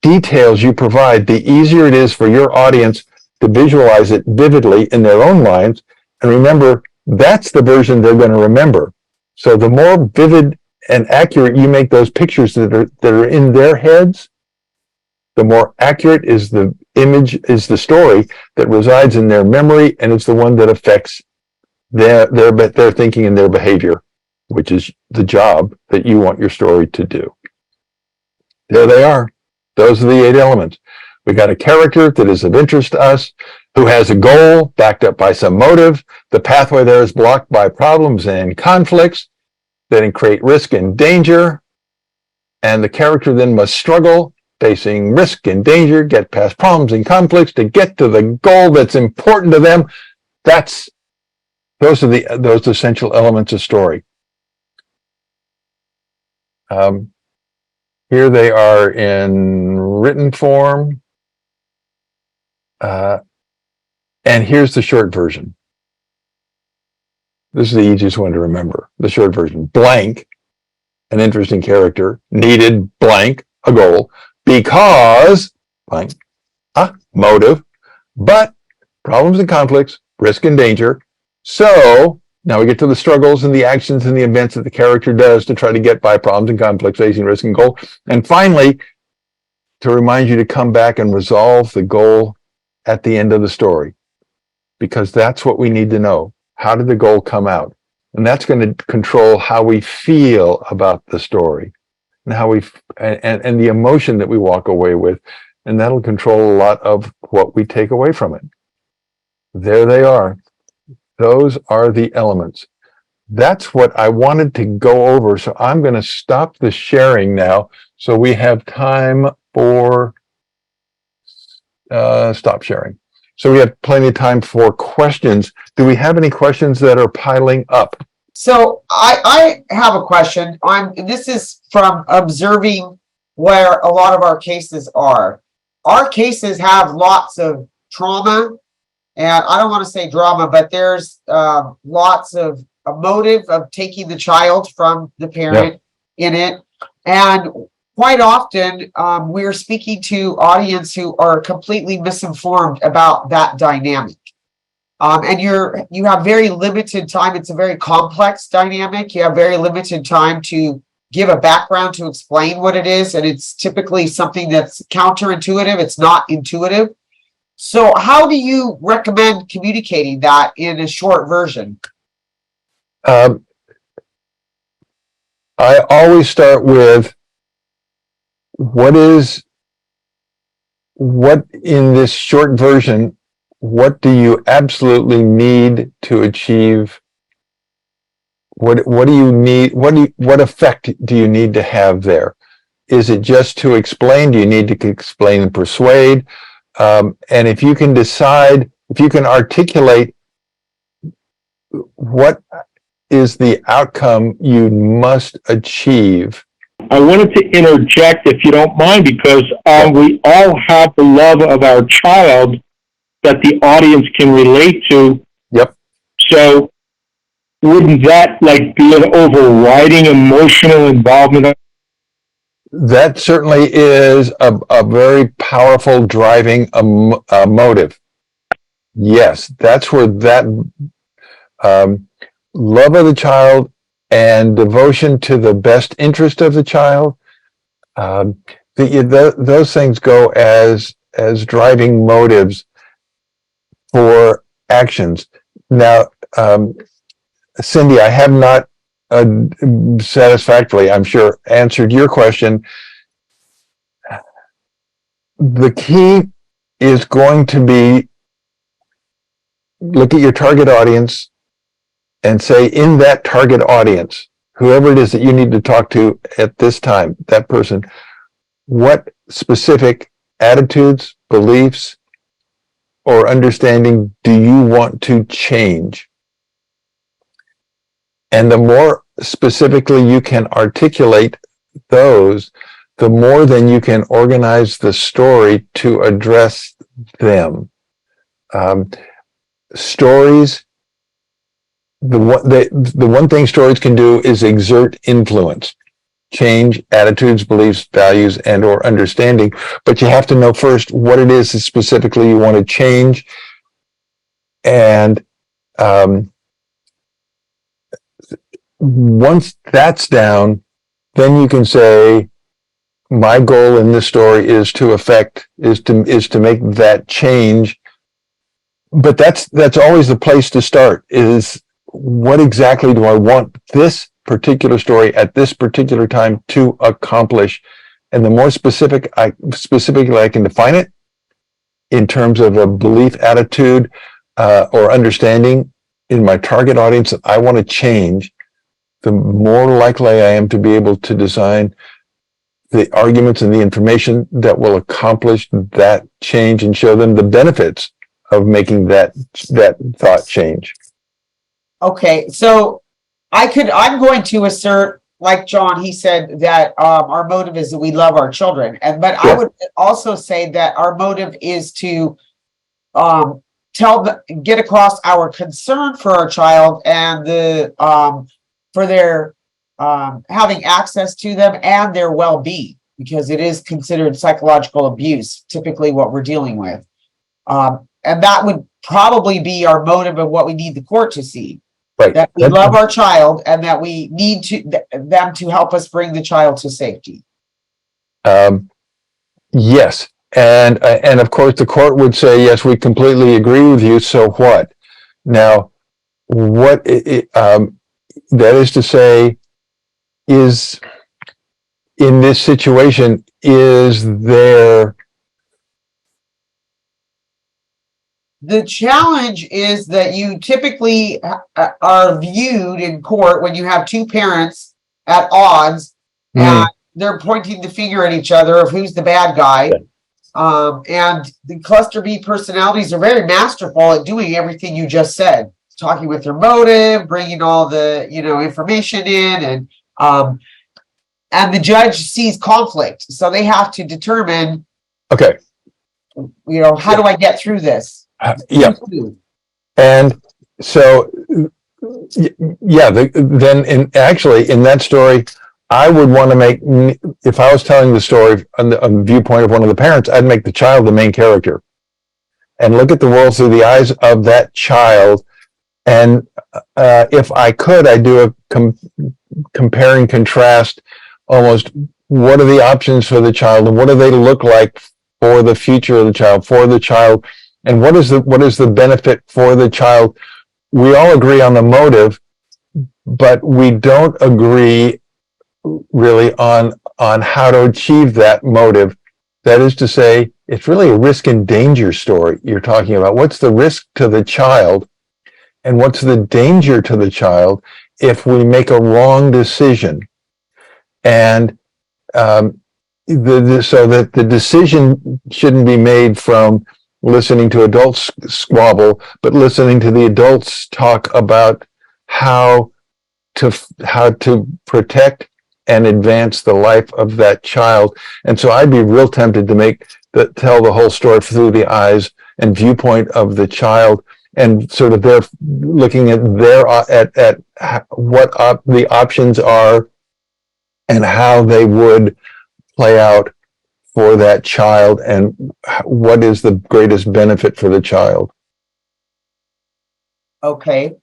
details you provide, the easier it is for your audience to visualize it vividly in their own minds. And remember, that's the version they're going to remember. So the more vivid and accurate you make those pictures that are in their heads, the more accurate is the image, is the story that resides in their memory, and it's the one that affects their thinking and their behavior, which is the job that you want your story to do. There they are. Those are the 8 elements. We got a character that is of interest to us, who has a goal backed up by some motive. The pathway there is blocked by problems and conflicts that create risk and danger. And the character then must struggle, facing risk and danger, get past problems and conflicts to get to the goal that's important to them. Those are those essential elements of story. Here they are in written form. And here's the short version. This is the easiest one to remember. The short version. Blank, an interesting character, needed blank, a goal, because blank, motive, but problems and conflicts, risk and danger. So now we get to the struggles and the actions and the events that the character does to try to get by problems and conflicts, facing risk and goal. And finally, to remind you to come back and resolve the goal at the end of the story, because that's what we need to know. How did the goal come out? And that's going to control how we feel about the story and how and the emotion that we walk away with. And that'll control a lot of what we take away from it. There they are. Those are the elements. That's what I wanted to go over. So I'm going to stop the sharing now so we have time for stop sharing. So we have plenty of time for questions. Do we have any questions that are piling up? So I have a question. This is from observing where a lot of our cases are. our cases have lots of trauma, and I don't want to say drama, but there's lots of a motive of taking the child from the parent in it. And quite often, we're speaking to audience who are completely misinformed about that dynamic. And you have very limited time. It's a very complex dynamic. You have very limited time to give a background to explain what it is. And it's typically something that's counterintuitive. It's not intuitive. So how do you recommend communicating that in a short version? I always start with what in this short version, what do you absolutely need to achieve? What do you need? What effect do you need to have there? Is it just to explain? Do you need to explain and persuade? And if you can decide, if you can articulate what is the outcome you must achieve. I wanted to interject, if you don't mind, because we all have the love of our child that the audience can relate to. Yep. So wouldn't that be an overriding emotional involvement? That certainly is a very powerful driving motive. Yes, that's where that love of the child and devotion to the best interest of the child, those things go as driving motives for actions. Now, Cindy, I have not satisfactorily, I'm sure, answered your question. The key is going to be look at your target audience and say, in that target audience, whoever it is that you need to talk to at this time, that person, what specific attitudes, beliefs, or understanding do you want to change? And the more specifically you can articulate those, the more then you can organize the story to address them. Stories, the one thing stories can do is exert influence, change attitudes, beliefs, values, and or understanding. But you have to know first what it is that specifically you want to change. And once that's down, then you can say, my goal in this story is to make that change. But that's always the place to start, is what exactly do I want this particular story at this particular time to accomplish? And the more specifically I can define it in terms of a belief, attitude, or understanding in my target audience that I want to change, the more likely I am to be able to design the arguments and the information that will accomplish that change and show them the benefits of making that thought change. Okay, so I'm going to assert, like John, he said that our motive is that we love our children, but I would also say that our motive is to get across our concern for our child and for their having access to them and their well-being, because it is considered psychological abuse, typically what we're dealing with. And that would probably be our motive of what we need the court to see. Right. That we love our child and that we need them to help us bring the child to safety. Yes. And of course the court would say, yes, we completely agree with you. So what? Now, that is to say, is in this situation, is there... The challenge is that you typically are viewed in court when you have two parents at odds and they're pointing the finger at each other of who's the bad guy. And the cluster B personalities are very masterful at doing everything you just said, talking with their motive, bringing all the information in, and the judge sees conflict, so they have to determine. Okay. how do I get through this? Yeah. And so, yeah, then in that story, I would want to make, if I was telling the story on the viewpoint of one of the parents, I'd make the child the main character and look at the world through the eyes of that child. And if I could, I'd do a compare and contrast almost what are the options for the child and what do they look like for the future of the child, and what is the benefit for the child. We all agree on the motive, but we don't agree really on how to achieve that motive. That is to say, it's really a risk and danger story you're talking about. What's the risk to the child and what's the danger to the child if we make a wrong decision? And so that the decision shouldn't be made from listening to adults squabble, but listening to the adults talk about how to protect and advance the life of that child. And so I'd be real tempted to tell the whole story through the eyes and viewpoint of the child, and sort of they're looking at at what the options are and how they would play out for that child and what is the greatest benefit for the child. Okay.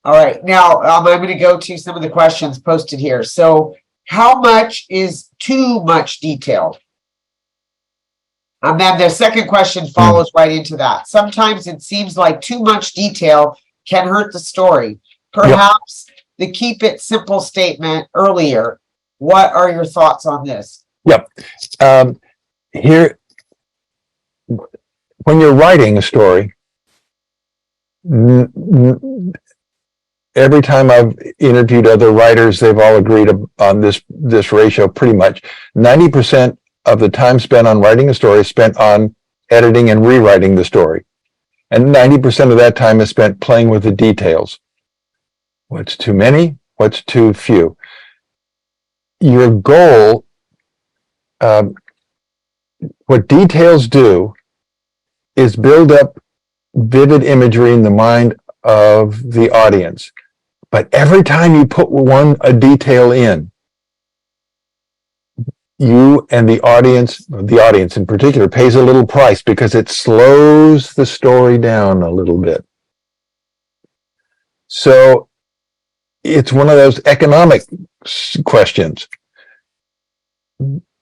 All right. Now I'm going to go to some of the questions posted here. So how much is too much detail? And then the second question follows right into that. Sometimes it seems like too much detail can hurt the story. Perhaps the keep it simple statement earlier. What are your thoughts on this? Yep. Here, when you're writing a story, every time I've interviewed other writers, they've all agreed on this ratio pretty much. 90% of the time spent on writing a story is spent on editing and rewriting the story. And 90% of that time is spent playing with the details. What's too many? What's too few? Your goal, what details do is build up vivid imagery in the mind of the audience. But every time you put a detail in, you and the audience in particular, pays a little price because it slows the story down a little bit. So it's one of those economic questions.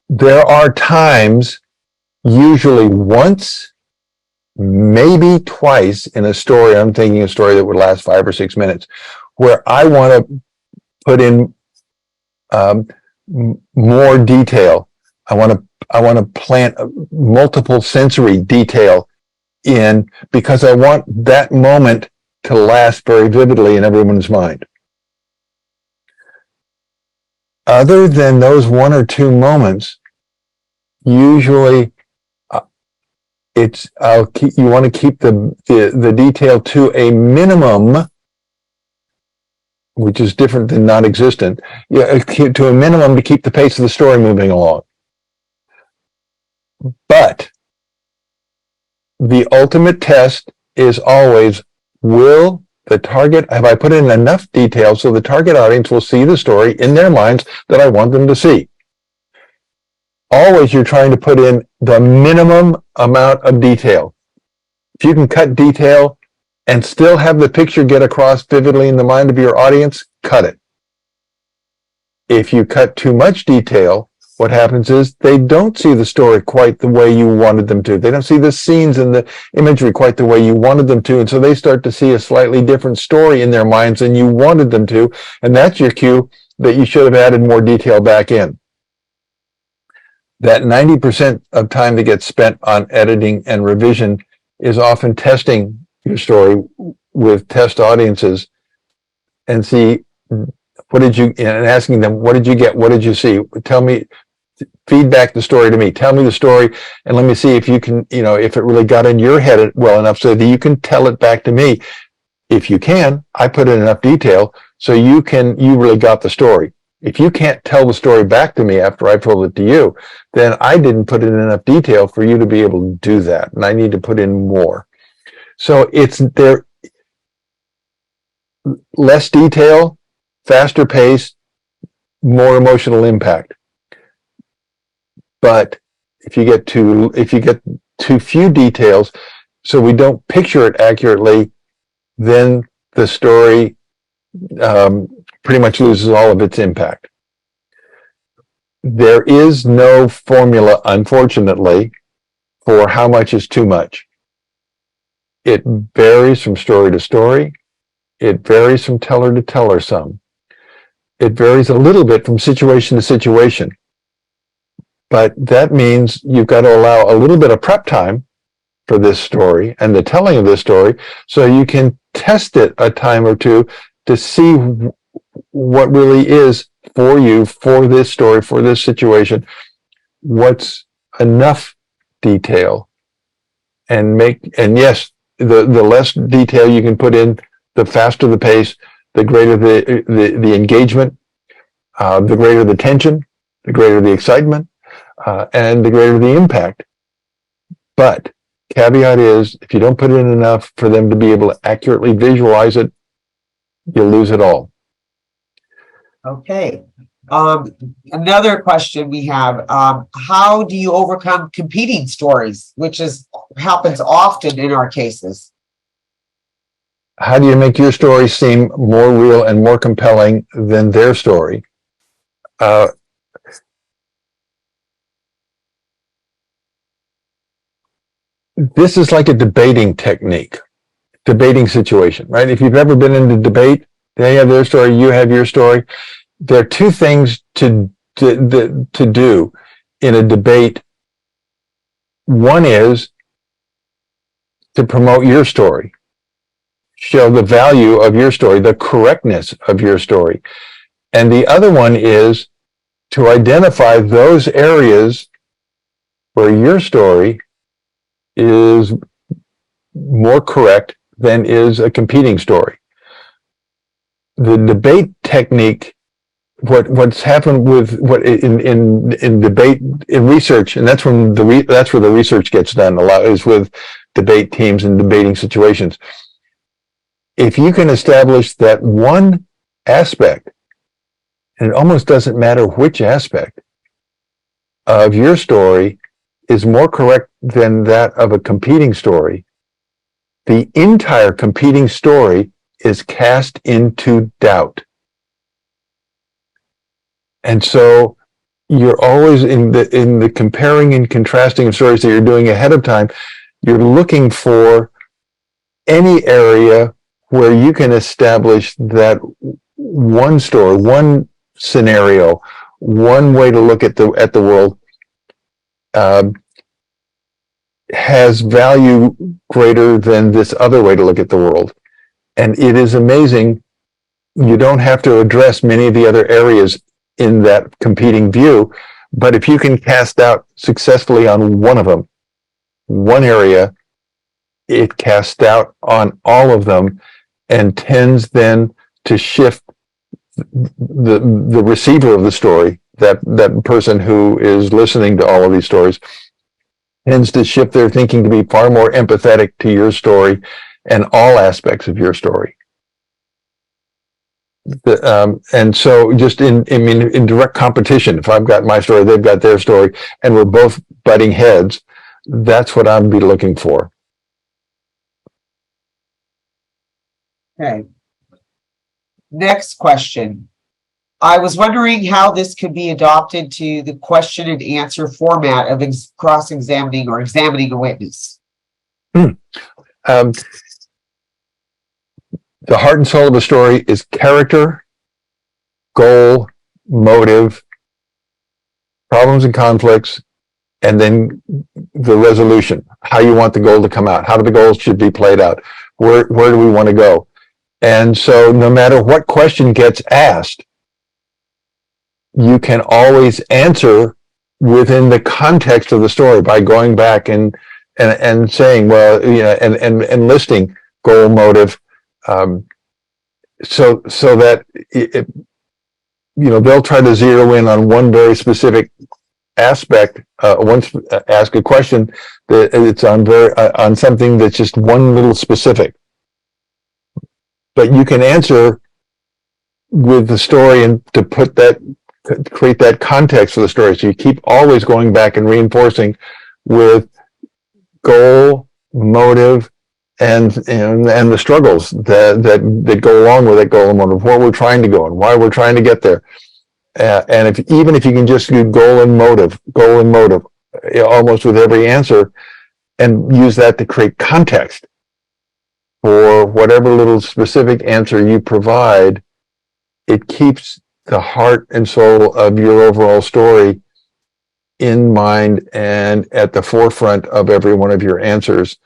There are times, usually once, maybe twice in a story, I'm thinking a story that would last 5 or 6 minutes, where I want to put in more detail. I want to plant multiple sensory detail in because I want that moment to last very vividly in everyone's mind. Other than those 1 or 2 moments, usually you want to keep the detail to a minimum, which is different than non-existent, to a minimum to keep the pace of the story moving along. But the ultimate test is always, have I put in enough detail so the target audience will see the story in their minds that I want them to see? Always you're trying to put in the minimum amount of detail. If you can cut detail and still have the picture get across vividly in the mind of your audience, cut it. If you cut too much detail, what happens is they don't see the story quite the way you wanted them to. They don't see the scenes and the imagery quite the way you wanted them to, and so they start to see a slightly different story in their minds than you wanted them to, and that's your cue that you should have added more detail back in. That 90% of time that gets spent on editing and revision is often testing your story with test audiences and see and asking them, what did you get? What did you see? Tell me, feedback the story to me. Tell me the story and let me see if you can, if it really got in your head well enough so that you can tell it back to me. If you can, I put in enough detail so you really got the story. If you can't tell the story back to me after I told it to you, then I didn't put in enough detail for you to be able to do that. And I need to put in more. So it's there, less detail, faster pace, more emotional impact. But if you get too few details, so we don't picture it accurately, then the story pretty much loses all of its impact. There is no formula, unfortunately, for how much is too much. It varies from story to story. It varies from teller to teller some. It varies a little bit from situation to situation. But that means you've got to allow a little bit of prep time for this story and the telling of this story, so you can test it a time or two to see what really is for you, for this story, for this situation, what's enough detail. And yes, the less detail you can put in, the faster the pace, the greater the engagement, the greater the tension, the greater the excitement, and the greater the impact. But caveat is, if you don't put in enough for them to be able to accurately visualize it, you'll lose it all. Okay. Another question we have, how do you overcome competing stories, which happens often in our cases? How do you make your story seem more real and more compelling than their story? This is like a debating technique, debating situation, right? If you've ever been in a debate, they have their story, you have your story. There are two things to do in a debate. One is to promote your story, show the value of your story, the correctness of your story. And the other one is to identify those areas where your story is more correct than is a competing story. The debate technique, what's happened with what in debate, in research, and that's where the research gets done a lot, is with debate teams and debating situations. If you can establish that one aspect, and it almost doesn't matter which aspect of your story is more correct than that of a competing story, the entire competing story is cast into doubt. And so you're always in the comparing and contrasting of stories that you're doing ahead of time, you're looking for any area where you can establish that one story, one scenario, one way to look at the world has value greater than this other way to look at the world. And it is amazing. You don't have to address many of the other areas in that competing view, but if you can cast doubt successfully on one of them, one area, it casts doubt on all of them and tends then to shift the receiver of the story, that person who is listening to all of these stories, tends to shift their thinking to be far more empathetic to your story and all aspects of your story. And so just in direct competition, if I've got my story, they've got their story, and we're both butting heads, that's what I'd be looking for. Okay. Next question. I was wondering how this could be adopted to the question and answer format of cross-examining or examining a witness. The heart and soul of a story is character, goal, motive, problems and conflicts, and then the resolution, how you want the goal to come out, how the goals should be played out, where do we want to go. And so no matter what question gets asked, you can always answer within the context of the story by going back and saying, well, you know, and listing goal, motive, so that they'll try to zero in on one very specific aspect, ask a question that it's on something that's just one little specific. But you can answer with the story and to create that context for the story. So you keep always going back and reinforcing with goal, motive, and the struggles that go along with that goal and motive, where we're trying to go and why we're trying to get there. And even if you can just do goal and motive, almost with every answer, and use that to create context for whatever little specific answer you provide, it keeps the heart and soul of your overall story in mind and at the forefront of every one of your answers,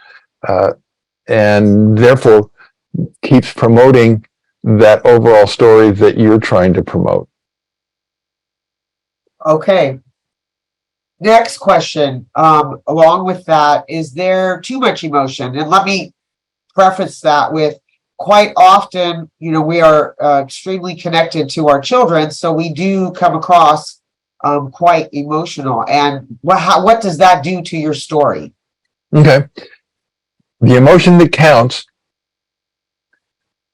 and therefore keeps promoting that overall story that you're trying to promote. Okay. Next question. Along with that, is there too much emotion? And let me preface that with, quite often, we are extremely connected to our children, so we do come across quite emotional. And what does that do to your story? Okay. The emotion that counts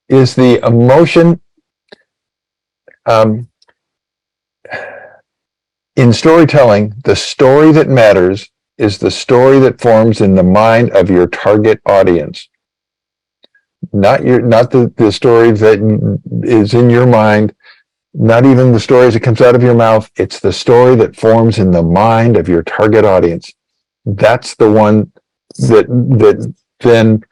is the emotion. In storytelling, the story that matters is the story that forms in the mind of your target audience. Not the story that is in your mind, not even the story as it comes out of your mouth. It's the story that forms in the mind of your target audience. That's the one that then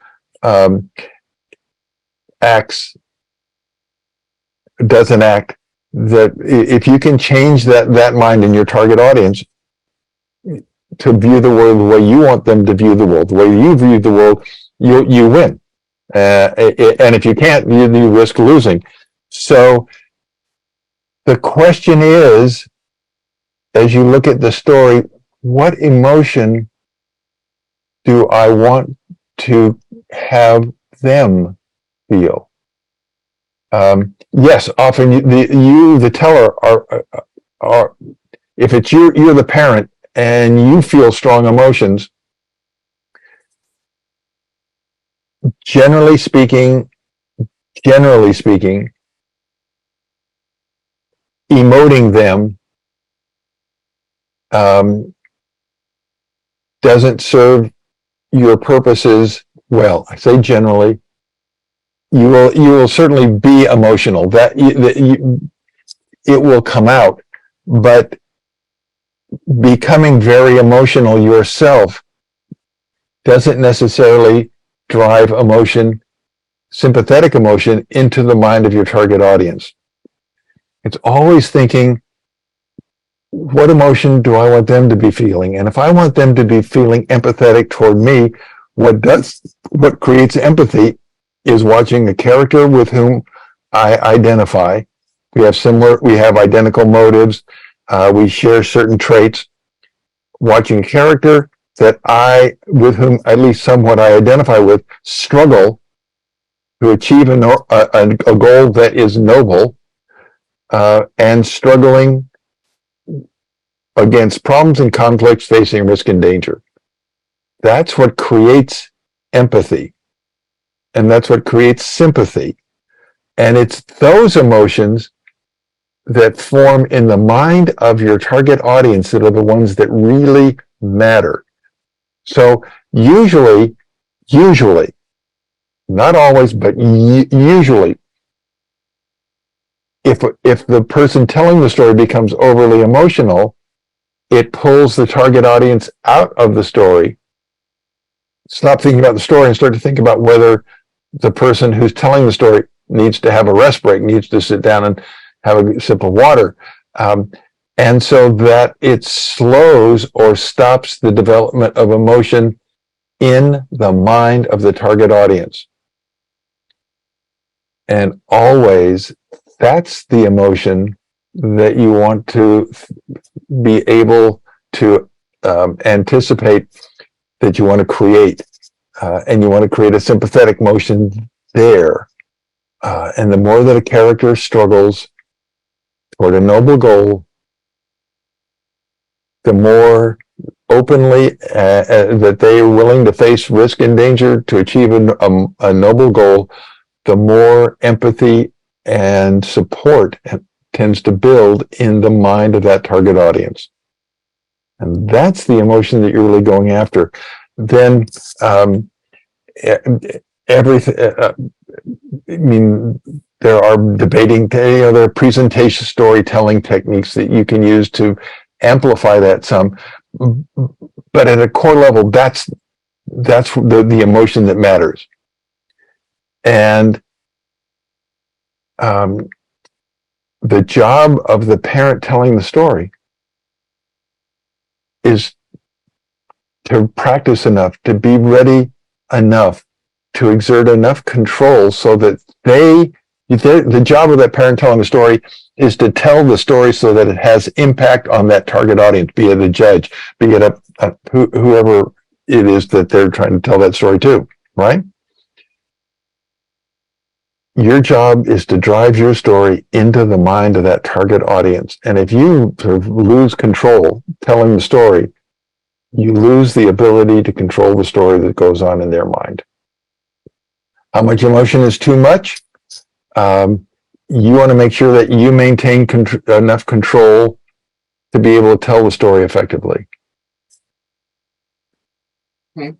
doesn't act. That if you can change that mind in your target audience to view the world the way you want them to view the world, the way you view the world, you win. And if you can't, you risk losing. So the question is, as you look at the story, what emotion do I want to have them feel? Yes, often the teller are if it's you're the parent and you feel strong emotions, generally speaking, emoting them doesn't serve your purposes well. I say generally. You will certainly be emotional. It will come out, but becoming very emotional yourself doesn't necessarily drive emotion, sympathetic emotion, into the mind of your target audience. It's always thinking, what emotion do I want them to be feeling? And if I want them to be feeling empathetic toward me, what creates empathy is watching a character with whom I identify. We have identical motives. We share certain traits. Watching a character with whom at least somewhat I identify with, struggle to achieve a goal that is noble, and struggling against problems and conflicts, facing risk and danger. That's what creates empathy. And that's what creates sympathy. And it's those emotions that form in the mind of your target audience that are the ones that really matter. So usually, not always, but usually, if the person telling the story becomes overly emotional, it pulls the target audience out of the story. Stop thinking about the story and start to think about whether the person who's telling the story needs to have a rest break, needs to sit down and have a sip of water. And so that it slows or stops the development of emotion in the mind of the target audience. And always, that's the emotion that you want to be able to anticipate, that you want to create. And you want to create a sympathetic motion there. And the more that a character struggles toward a noble goal, the more openly that they are willing to face risk and danger to achieve a noble goal, the more empathy and support tends to build in the mind of that target audience. And that's the emotion that you're really going after. Then everything, I mean, there are debating, there are presentation storytelling techniques that you can use to amplify that some. But at a core level, that's the emotion that matters. And the job of the parent telling the story is to practice enough, to be ready enough, to exert enough control so that the job of that parent telling the story is to tell the story so that it has impact on that target audience, be it a judge, be it whoever it is that they're trying to tell that story to, right? Your job is to drive your story into the mind of that target audience. And if you sort of lose control telling the story, you lose the ability to control the story that goes on in their mind. How much emotion is too much? You want to make sure that you maintain enough control to be able to tell the story effectively. Okay.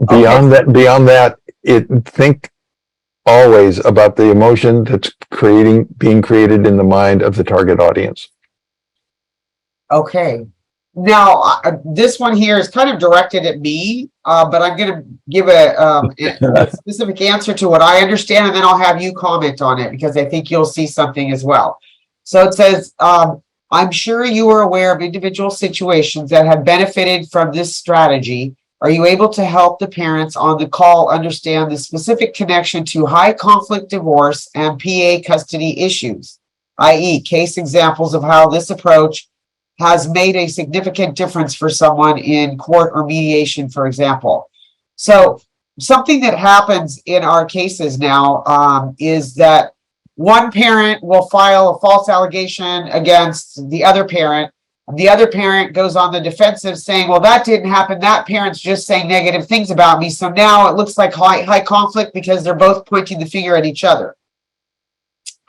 Beyond that, think always about the emotion that's being created in the mind of the target audience. Okay. Now, this one here is kind of directed at me, but I'm going to give a specific answer to what I understand, and then I'll have you comment on it because I think you'll see something as well. So it says, I'm sure you are aware of individual situations that have benefited from this strategy. Are you able to help the parents on the call understand the specific connection to high conflict divorce and PA custody issues, i.e., case examples of how this approach has made a significant difference for someone in court or mediation, for example? So something that happens in our cases now is that one parent will file a false allegation against the other parent. The other parent goes on the defensive saying, well, that didn't happen. That parent's just saying negative things about me. So now it looks like high conflict because they're both pointing the finger at each other.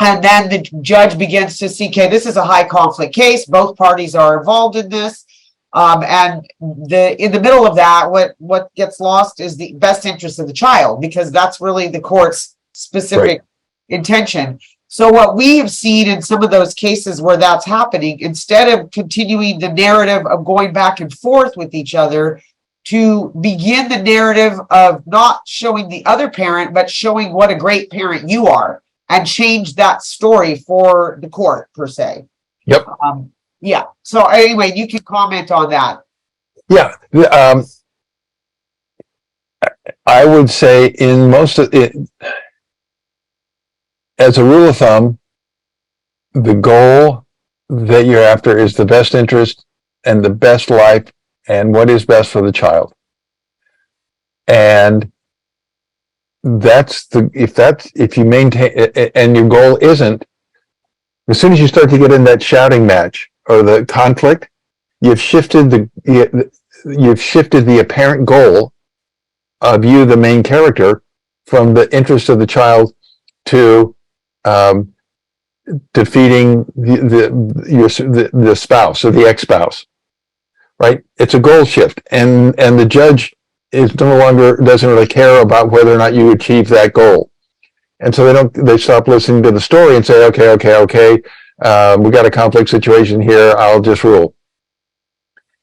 And then the judge begins to see, okay, this is a high conflict case. Both parties are involved in this. And in the middle of that, what gets lost is the best interest of the child, because that's really the court's specific intention. So what we have seen in some of those cases where that's happening, instead of continuing the narrative of going back and forth with each other, to begin the narrative of not showing the other parent, but showing what a great parent you are, and change that story for the court, per se. Yep. Yeah. So anyway, you can comment on that. Yeah. I would say in most of it, as a rule of thumb, the goal that you're after is the best interest and the best life and what is best for the child. And if you maintain, and your goal isn't, as soon as you start to get in that shouting match or the conflict, you've shifted the apparent goal of you, the main character, from the interest of the child to defeating the spouse or the ex-spouse, right? It's a goal shift, and the judge doesn't really care about whether or not you achieve that goal, and so they stop listening to the story and say, okay, we got a conflict situation here, I'll just rule.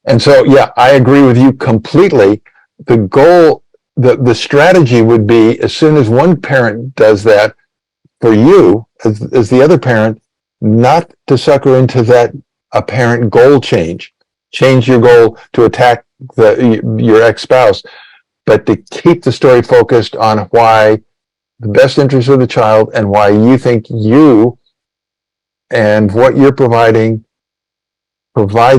And so, yeah, I agree with you completely. The goal, the strategy would be, as soon as one parent does that, for you as the other parent, not to sucker into that apparent goal change your goal to attack your ex-spouse, but to keep the story focused on why the best interest of the child and why you think you and what you're provide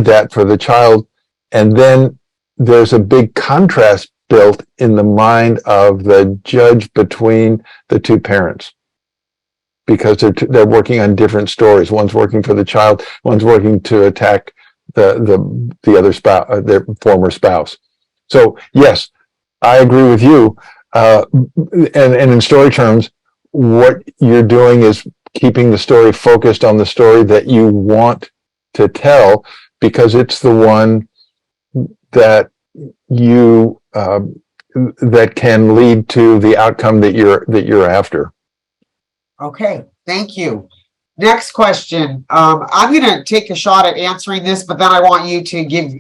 that for the child. And then there's a big contrast built in the mind of the judge between the two parents. because they're working on different stories. One's working for the child, one's working to attack the other spouse, their former spouse. So yes, I agree with you. And in story terms, what you're doing is keeping the story focused on the story that you want to tell, because it's the one that you that can lead to the outcome that you're after. Okay, thank you. Next question. I'm going to take a shot at answering this, but then I want you to give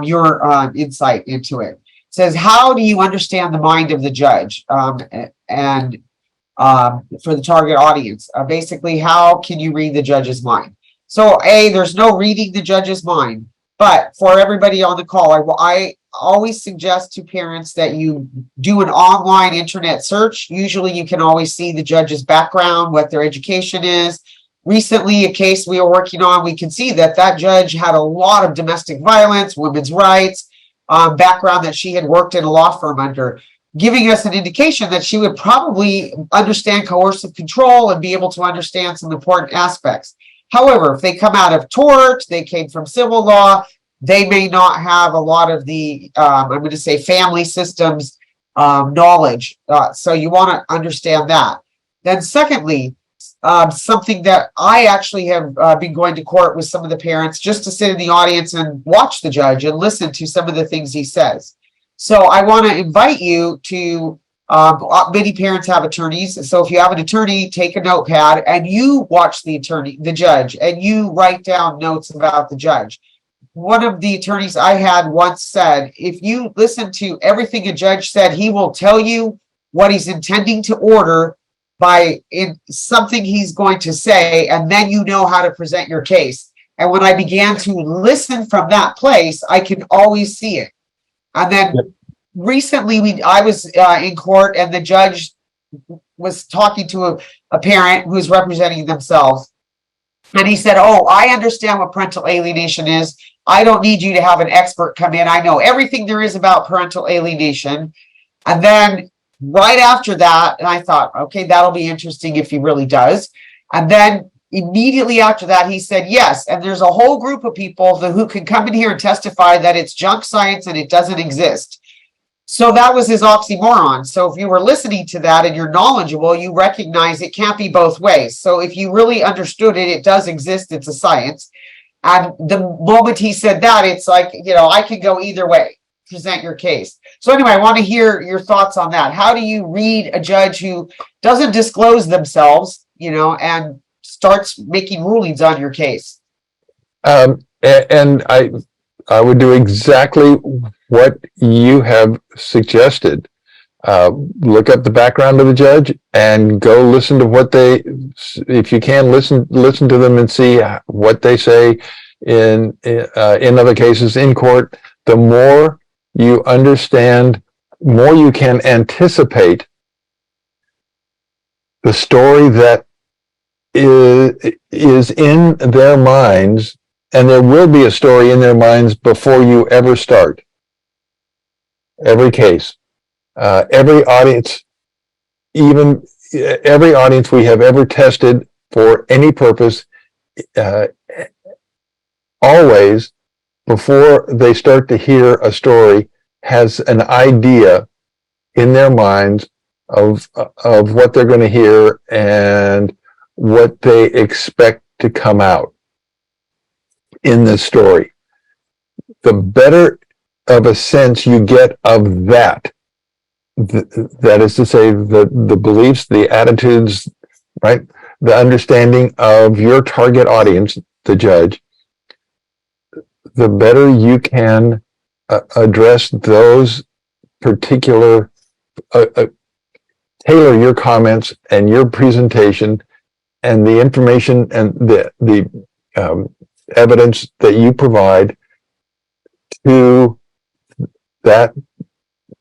your insight into it. It says, how do you understand the mind of the judge? And for the target audience, basically, how can you read the judge's mind? So, there's no reading the judge's mind, but for everybody on the call, I always suggest to parents that you do an online internet search. Usually you can always see the judge's background, what their education is. Recently, a case we were working on, we can see that judge had a lot of domestic violence, women's rights, background that she had worked in a law firm under, giving us an indication that she would probably understand coercive control and be able to understand some important aspects. However, if they come out of tort, they came from civil law, they may not have a lot of the, I'm going to say, family systems knowledge. So you want to understand that. Then secondly, something that I actually have been going to court with some of the parents, just to sit in the audience and watch the judge and listen to some of the things he says. So I want to invite you to, many parents have attorneys. So if you have an attorney, take a notepad and you watch the judge, and you write down notes about the judge. One of the attorneys I had once said, if you listen to everything a judge said, he will tell you what he's intending to order in something he's going to say, and then you know how to present your case. And when I began to listen from that place, I can always see it. And then recently I was in court, and the judge was talking to a parent who was representing themselves. And he said, I understand what parental alienation is. I don't need you to have an expert come in. I know everything there is about parental alienation. And then right after that, and I thought, okay, that'll be interesting if he really does. And then immediately after that, he said, yes. And there's a whole group of people who can come in here and testify that it's junk science and it doesn't exist. So that was his oxymoron. So if you were listening to that and you're knowledgeable, you recognize it can't be both ways. So if you really understood it, it does exist. It's a science. And the moment he said that, it's like, I could go either way, present your case. So anyway, I want to hear your thoughts on that. How do you read a judge who doesn't disclose themselves, and starts making rulings on your case? And I would do exactly what you have suggested. Look up the background of the judge and go listen to if you can, listen to them and see what they say in other cases in court. The more you understand, more you can anticipate the story that is in their minds, and there will be a story in their minds before you ever start. Every case. Every audience we have ever tested for any purpose, always, before they start to hear a story, has an idea in their minds of what they're going to hear and what they expect to come out in the story. The better of a sense you get of that, that is to say, the beliefs, the attitudes, right? The understanding of your target audience, the judge, the better you can address those particular, tailor your comments and your presentation and the information and the evidence that you provide to that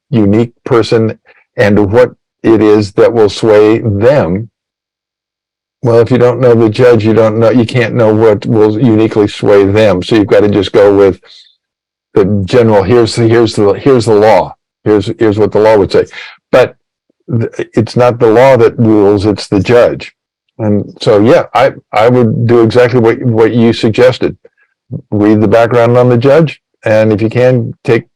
unique person and what it is that will sway them. Well, if you don't know the judge, you can't know what will uniquely sway them. So you've got to just go with the general, here's the law. Here's what the law would say. But it's not the law that rules, it's the judge. And so, yeah, I would do exactly what you suggested. Read the background on the judge, and if you can, take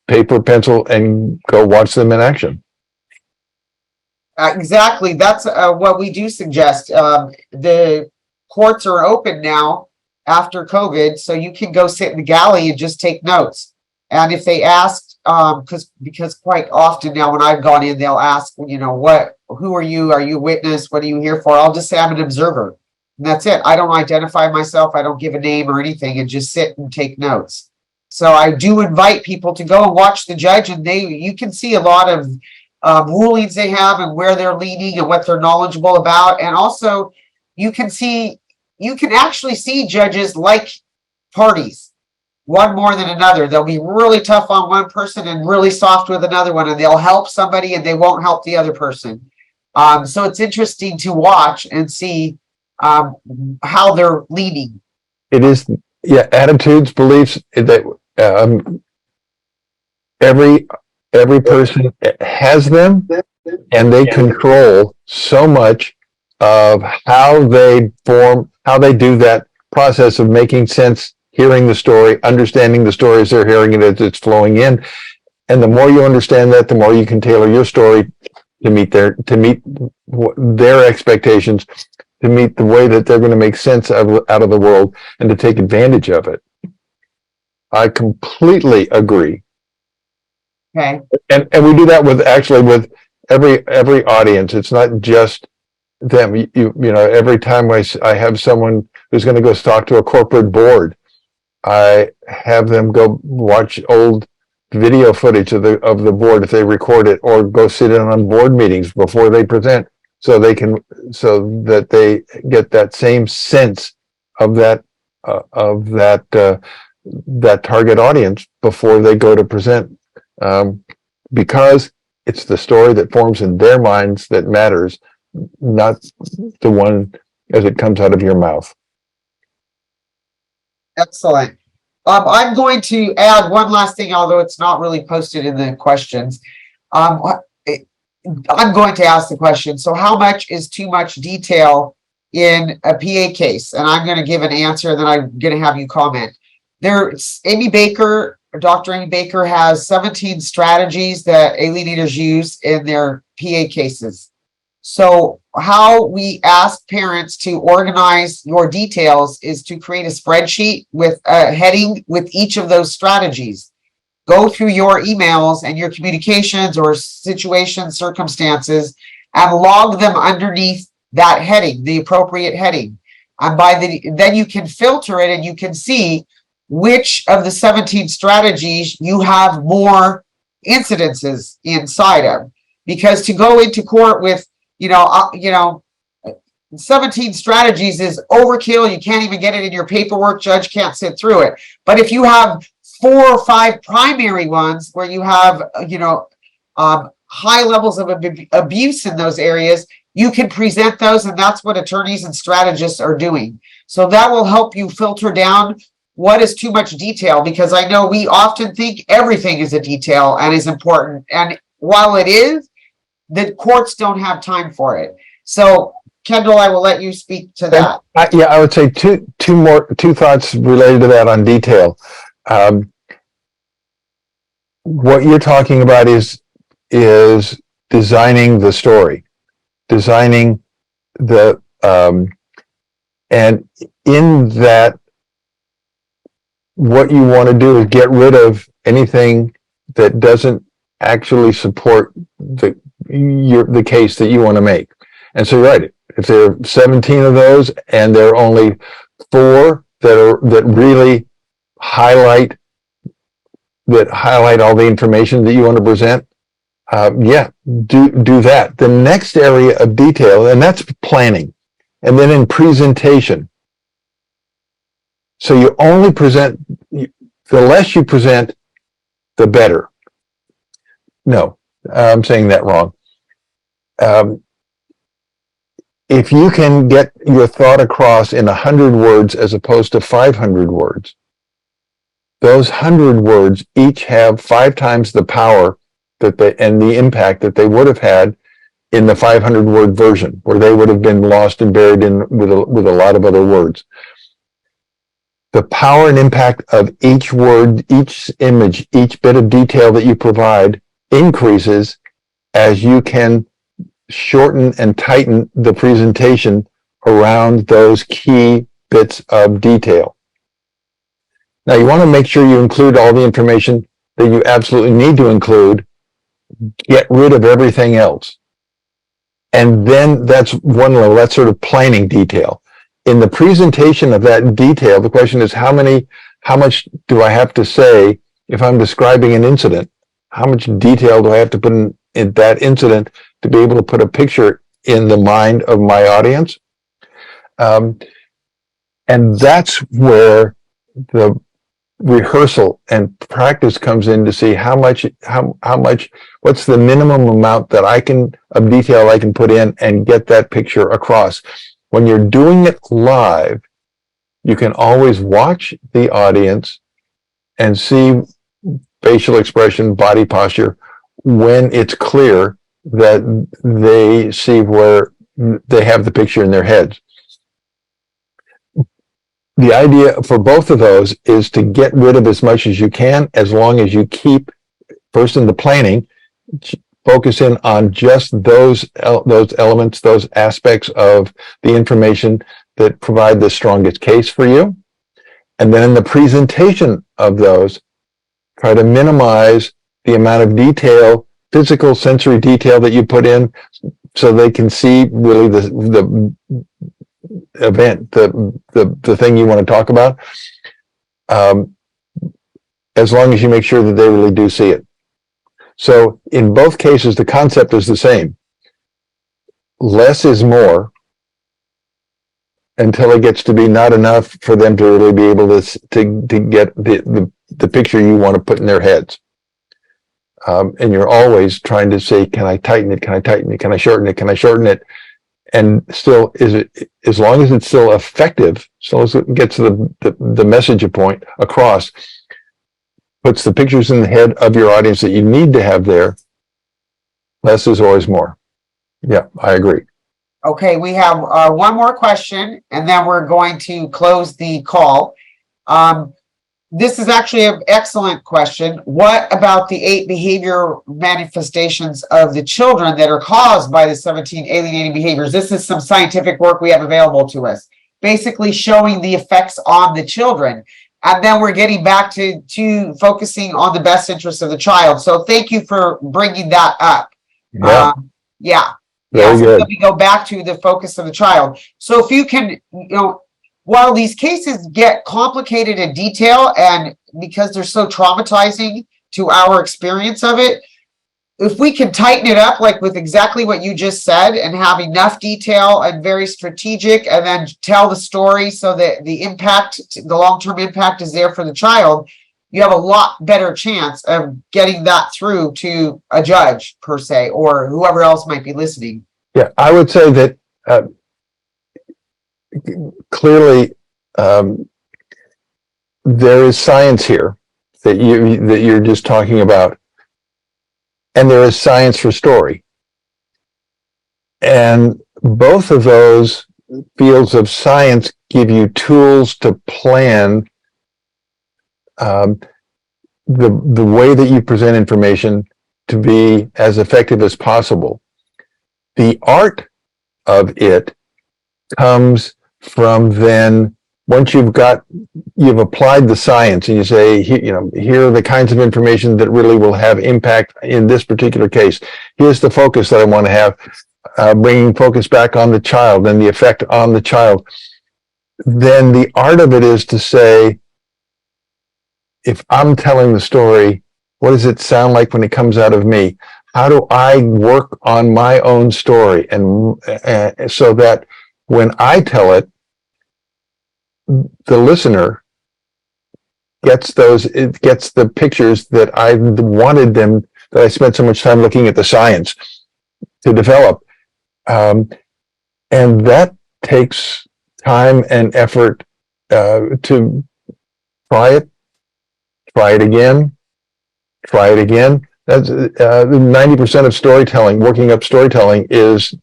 paper, pencil, and go watch them in action. Exactly. That's what we do suggest. The courts are open now after COVID, so you can go sit in the galley and just take notes. And if they ask, because quite often now when I've gone in, they'll ask, who are you? Are you a witness? What are you here for? I'll just say I'm an observer. And that's it. I don't identify myself. I don't give a name or anything, and just sit and take notes. So I do invite people to go and watch the judge, and you can see a lot of rulings they have and where they're leaning and what they're knowledgeable about. And also you can actually see judges like parties, one more than another. They'll be really tough on one person and really soft with another one, and they'll help somebody and they won't help the other person. So it's interesting to watch and see how they're leaning. It is, yeah, attitudes, beliefs, that every person has them, and they control so much of how they do that process of making sense, hearing the story, understanding the story as they're hearing it as it's flowing in. And the more you understand that, the more you can tailor your story to meet their expectations, to meet the way that they're going to make sense out of the world and to take advantage of it. I completely agree. Okay. And we do that with every audience. It's not just them. Every time I have someone who's going to go talk to a corporate board, I have them go watch old video footage of the board if they record it, or go sit in on board meetings before they present, so that they get that same sense of that target audience before they go to present, because it's the story that forms in their minds that matters, not the one as it comes out of your mouth. Excellent. I'm going to add one last thing, although it's not really posted in the questions. I'm going to ask the question. So how much is too much detail in a PA case? And I'm going to give an answer, and then I'm going to have you comment. Dr. Amy Baker has 17 strategies that alienators use in their PA cases. So how we ask parents to organize your details is to create a spreadsheet with a heading with each of those strategies. Go through your emails and your communications or situations, circumstances, and log them underneath that heading, the appropriate heading. And then you can filter it, and you can see which of the 17 strategies you have more incidences inside of. Because to go into court with 17 strategies is overkill. You can't even get it in your paperwork. Judge can't sit through it. But if you have 4 or 5 primary ones where you have, high levels of abuse in those areas, you can present those, and that's what attorneys and strategists are doing. So that will help you filter down what is too much detail, because I know we often think everything is a detail and is important. And while it is, the courts don't have time for it. So, Kendall, I will let you speak to that. I would say two thoughts related to that on detail. What you're talking about is designing the story, designing the and in that, what you want to do is get rid of anything that doesn't actually support the case that you want to make. And so, right, if there are 17 of those and there are only 4 that really highlight all the information that you want to present, do that. The next area of detail, and that's planning, and then in presentation. So you only present, the less you present, the better. No, I'm saying that wrong. If you can get your thought across in 100 words as opposed to 500 words, those 100 words each have 5 times the power and the impact that they would have had in the 500-word version, where they would have been lost and buried in with a lot of other words. The power and impact of each word, each image, each bit of detail that you provide increases as you can shorten and tighten the presentation around those key bits of detail. Now, you want to make sure you include all the information that you absolutely need to include. Get rid of everything else. And then that's one level, that's sort of planning detail. In the presentation of that detail, the question is how much do I have to say if I'm describing an incident? How much detail do I have to put in that incident to be able to put a picture in the mind of my audience? And that's where the rehearsal and practice comes in to see how much, what's the minimum amount that of detail I can put in and get that picture across. When you're doing it live, you can always watch the audience and see facial expression, body posture, when it's clear that they see where they have the picture in their heads. The idea for both of those is to get rid of as much as you can, as long as you keep, first in the planning, focus in on just those elements, those aspects of the information that provide the strongest case for you. And then in the presentation of those, try to minimize the amount of detail, physical sensory detail that you put in, so they can see really the event, the thing you want to talk about, as long as you make sure that they really do see it. So in both cases, the concept is the same. Less is more until it gets to be not enough for them to really be able to get the picture you want to put in their heads. And you're always trying to say, can I tighten it? Can I tighten it? Can I shorten it? Can I shorten it? And still, as long as it's still effective, so as it gets the message point across, puts the pictures in the head of your audience that you need to have there, less is always more. Yeah, I agree. Okay, we have one more question, and then we're going to close the call. This is actually an excellent question. What about the 8 behavior manifestations of the children that are caused by the 17 alienating behaviors? This is some scientific work we have available to us, basically showing the effects on the children. And then we're getting back to focusing on the best interest of the child. So thank you for bringing that up. Yeah. Yeah. Very so good. let me go back to the focus of the child. So if you can, while these cases get complicated in detail, and because they're so traumatizing to our experience of it, if we can tighten it up, like with exactly what you just said, and have enough detail and very strategic, and then tell the story so that the long-term impact is there for the child, you have a lot better chance of getting that through to a judge, per se, or whoever else might be listening. Yeah, I would say that clearly there is science here that you're just talking about, and there is science for story, and both of those fields of science give you tools to plan the way that you present information to be as effective as possible. The art of it comes from then, once you've applied the science and you say, here are the kinds of information that really will have impact in this particular case. Here's the focus that I want to have, bringing focus back on the child and the effect on the child. Then the art of it is to say, if I'm telling the story, what does it sound like when it comes out of me? How do I work on my own story? And so that when I tell it, the listener gets the pictures that I wanted them, that I spent so much time looking at the science to develop. And that takes time and effort to try it again. That's 90% of storytelling, working up storytelling is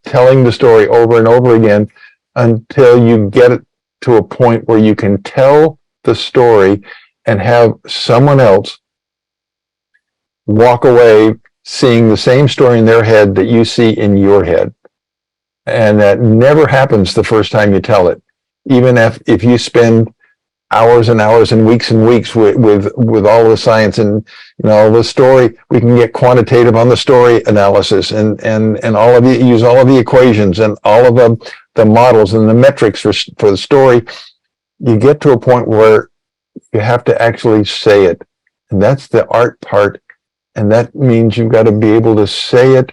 telling the story over and over again until you get it to a point where you can tell the story and have someone else walk away seeing the same story in their head that you see in your head. And that never happens the first time you tell it. Even if you spend hours and hours and weeks with all the science and the story, we can get quantitative on the story analysis and all of use all of the equations and all of the models and the metrics for the story. You get to a point where you have to actually say it, and that's the art part. And that means you've got to be able to say it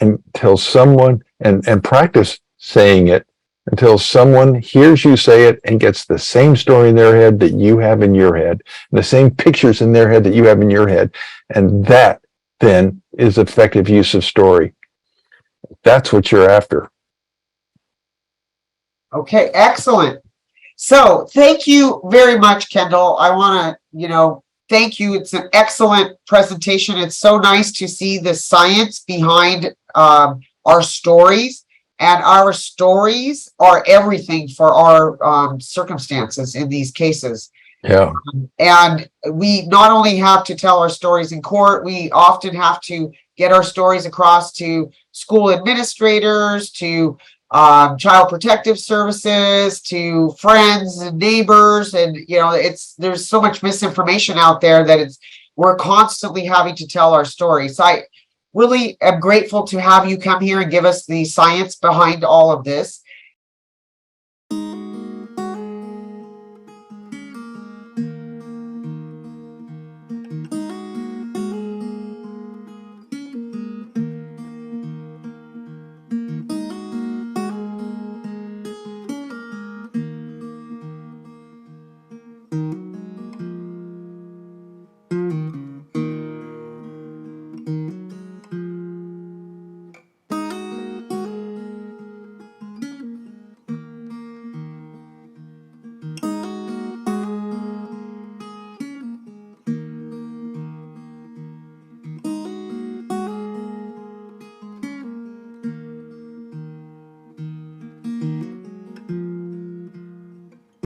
until someone and practice saying it until someone hears you say it and gets the same story in their head that you have in your head, and the same pictures in their head that you have in your head. And that then is effective use of story. That's what you're after. Okay, excellent. So thank you very much, Kendall. I want to, thank you. It's an excellent presentation. It's so nice to see the science behind our stories. And our stories are everything for our circumstances in these cases. Yeah. And we not only have to tell our stories in court, we often have to get our stories across to school administrators, to child protective services, to friends and neighbors. And, there's so much misinformation out there that we're constantly having to tell our stories. So I really am grateful to have you come here and give us the science behind all of this.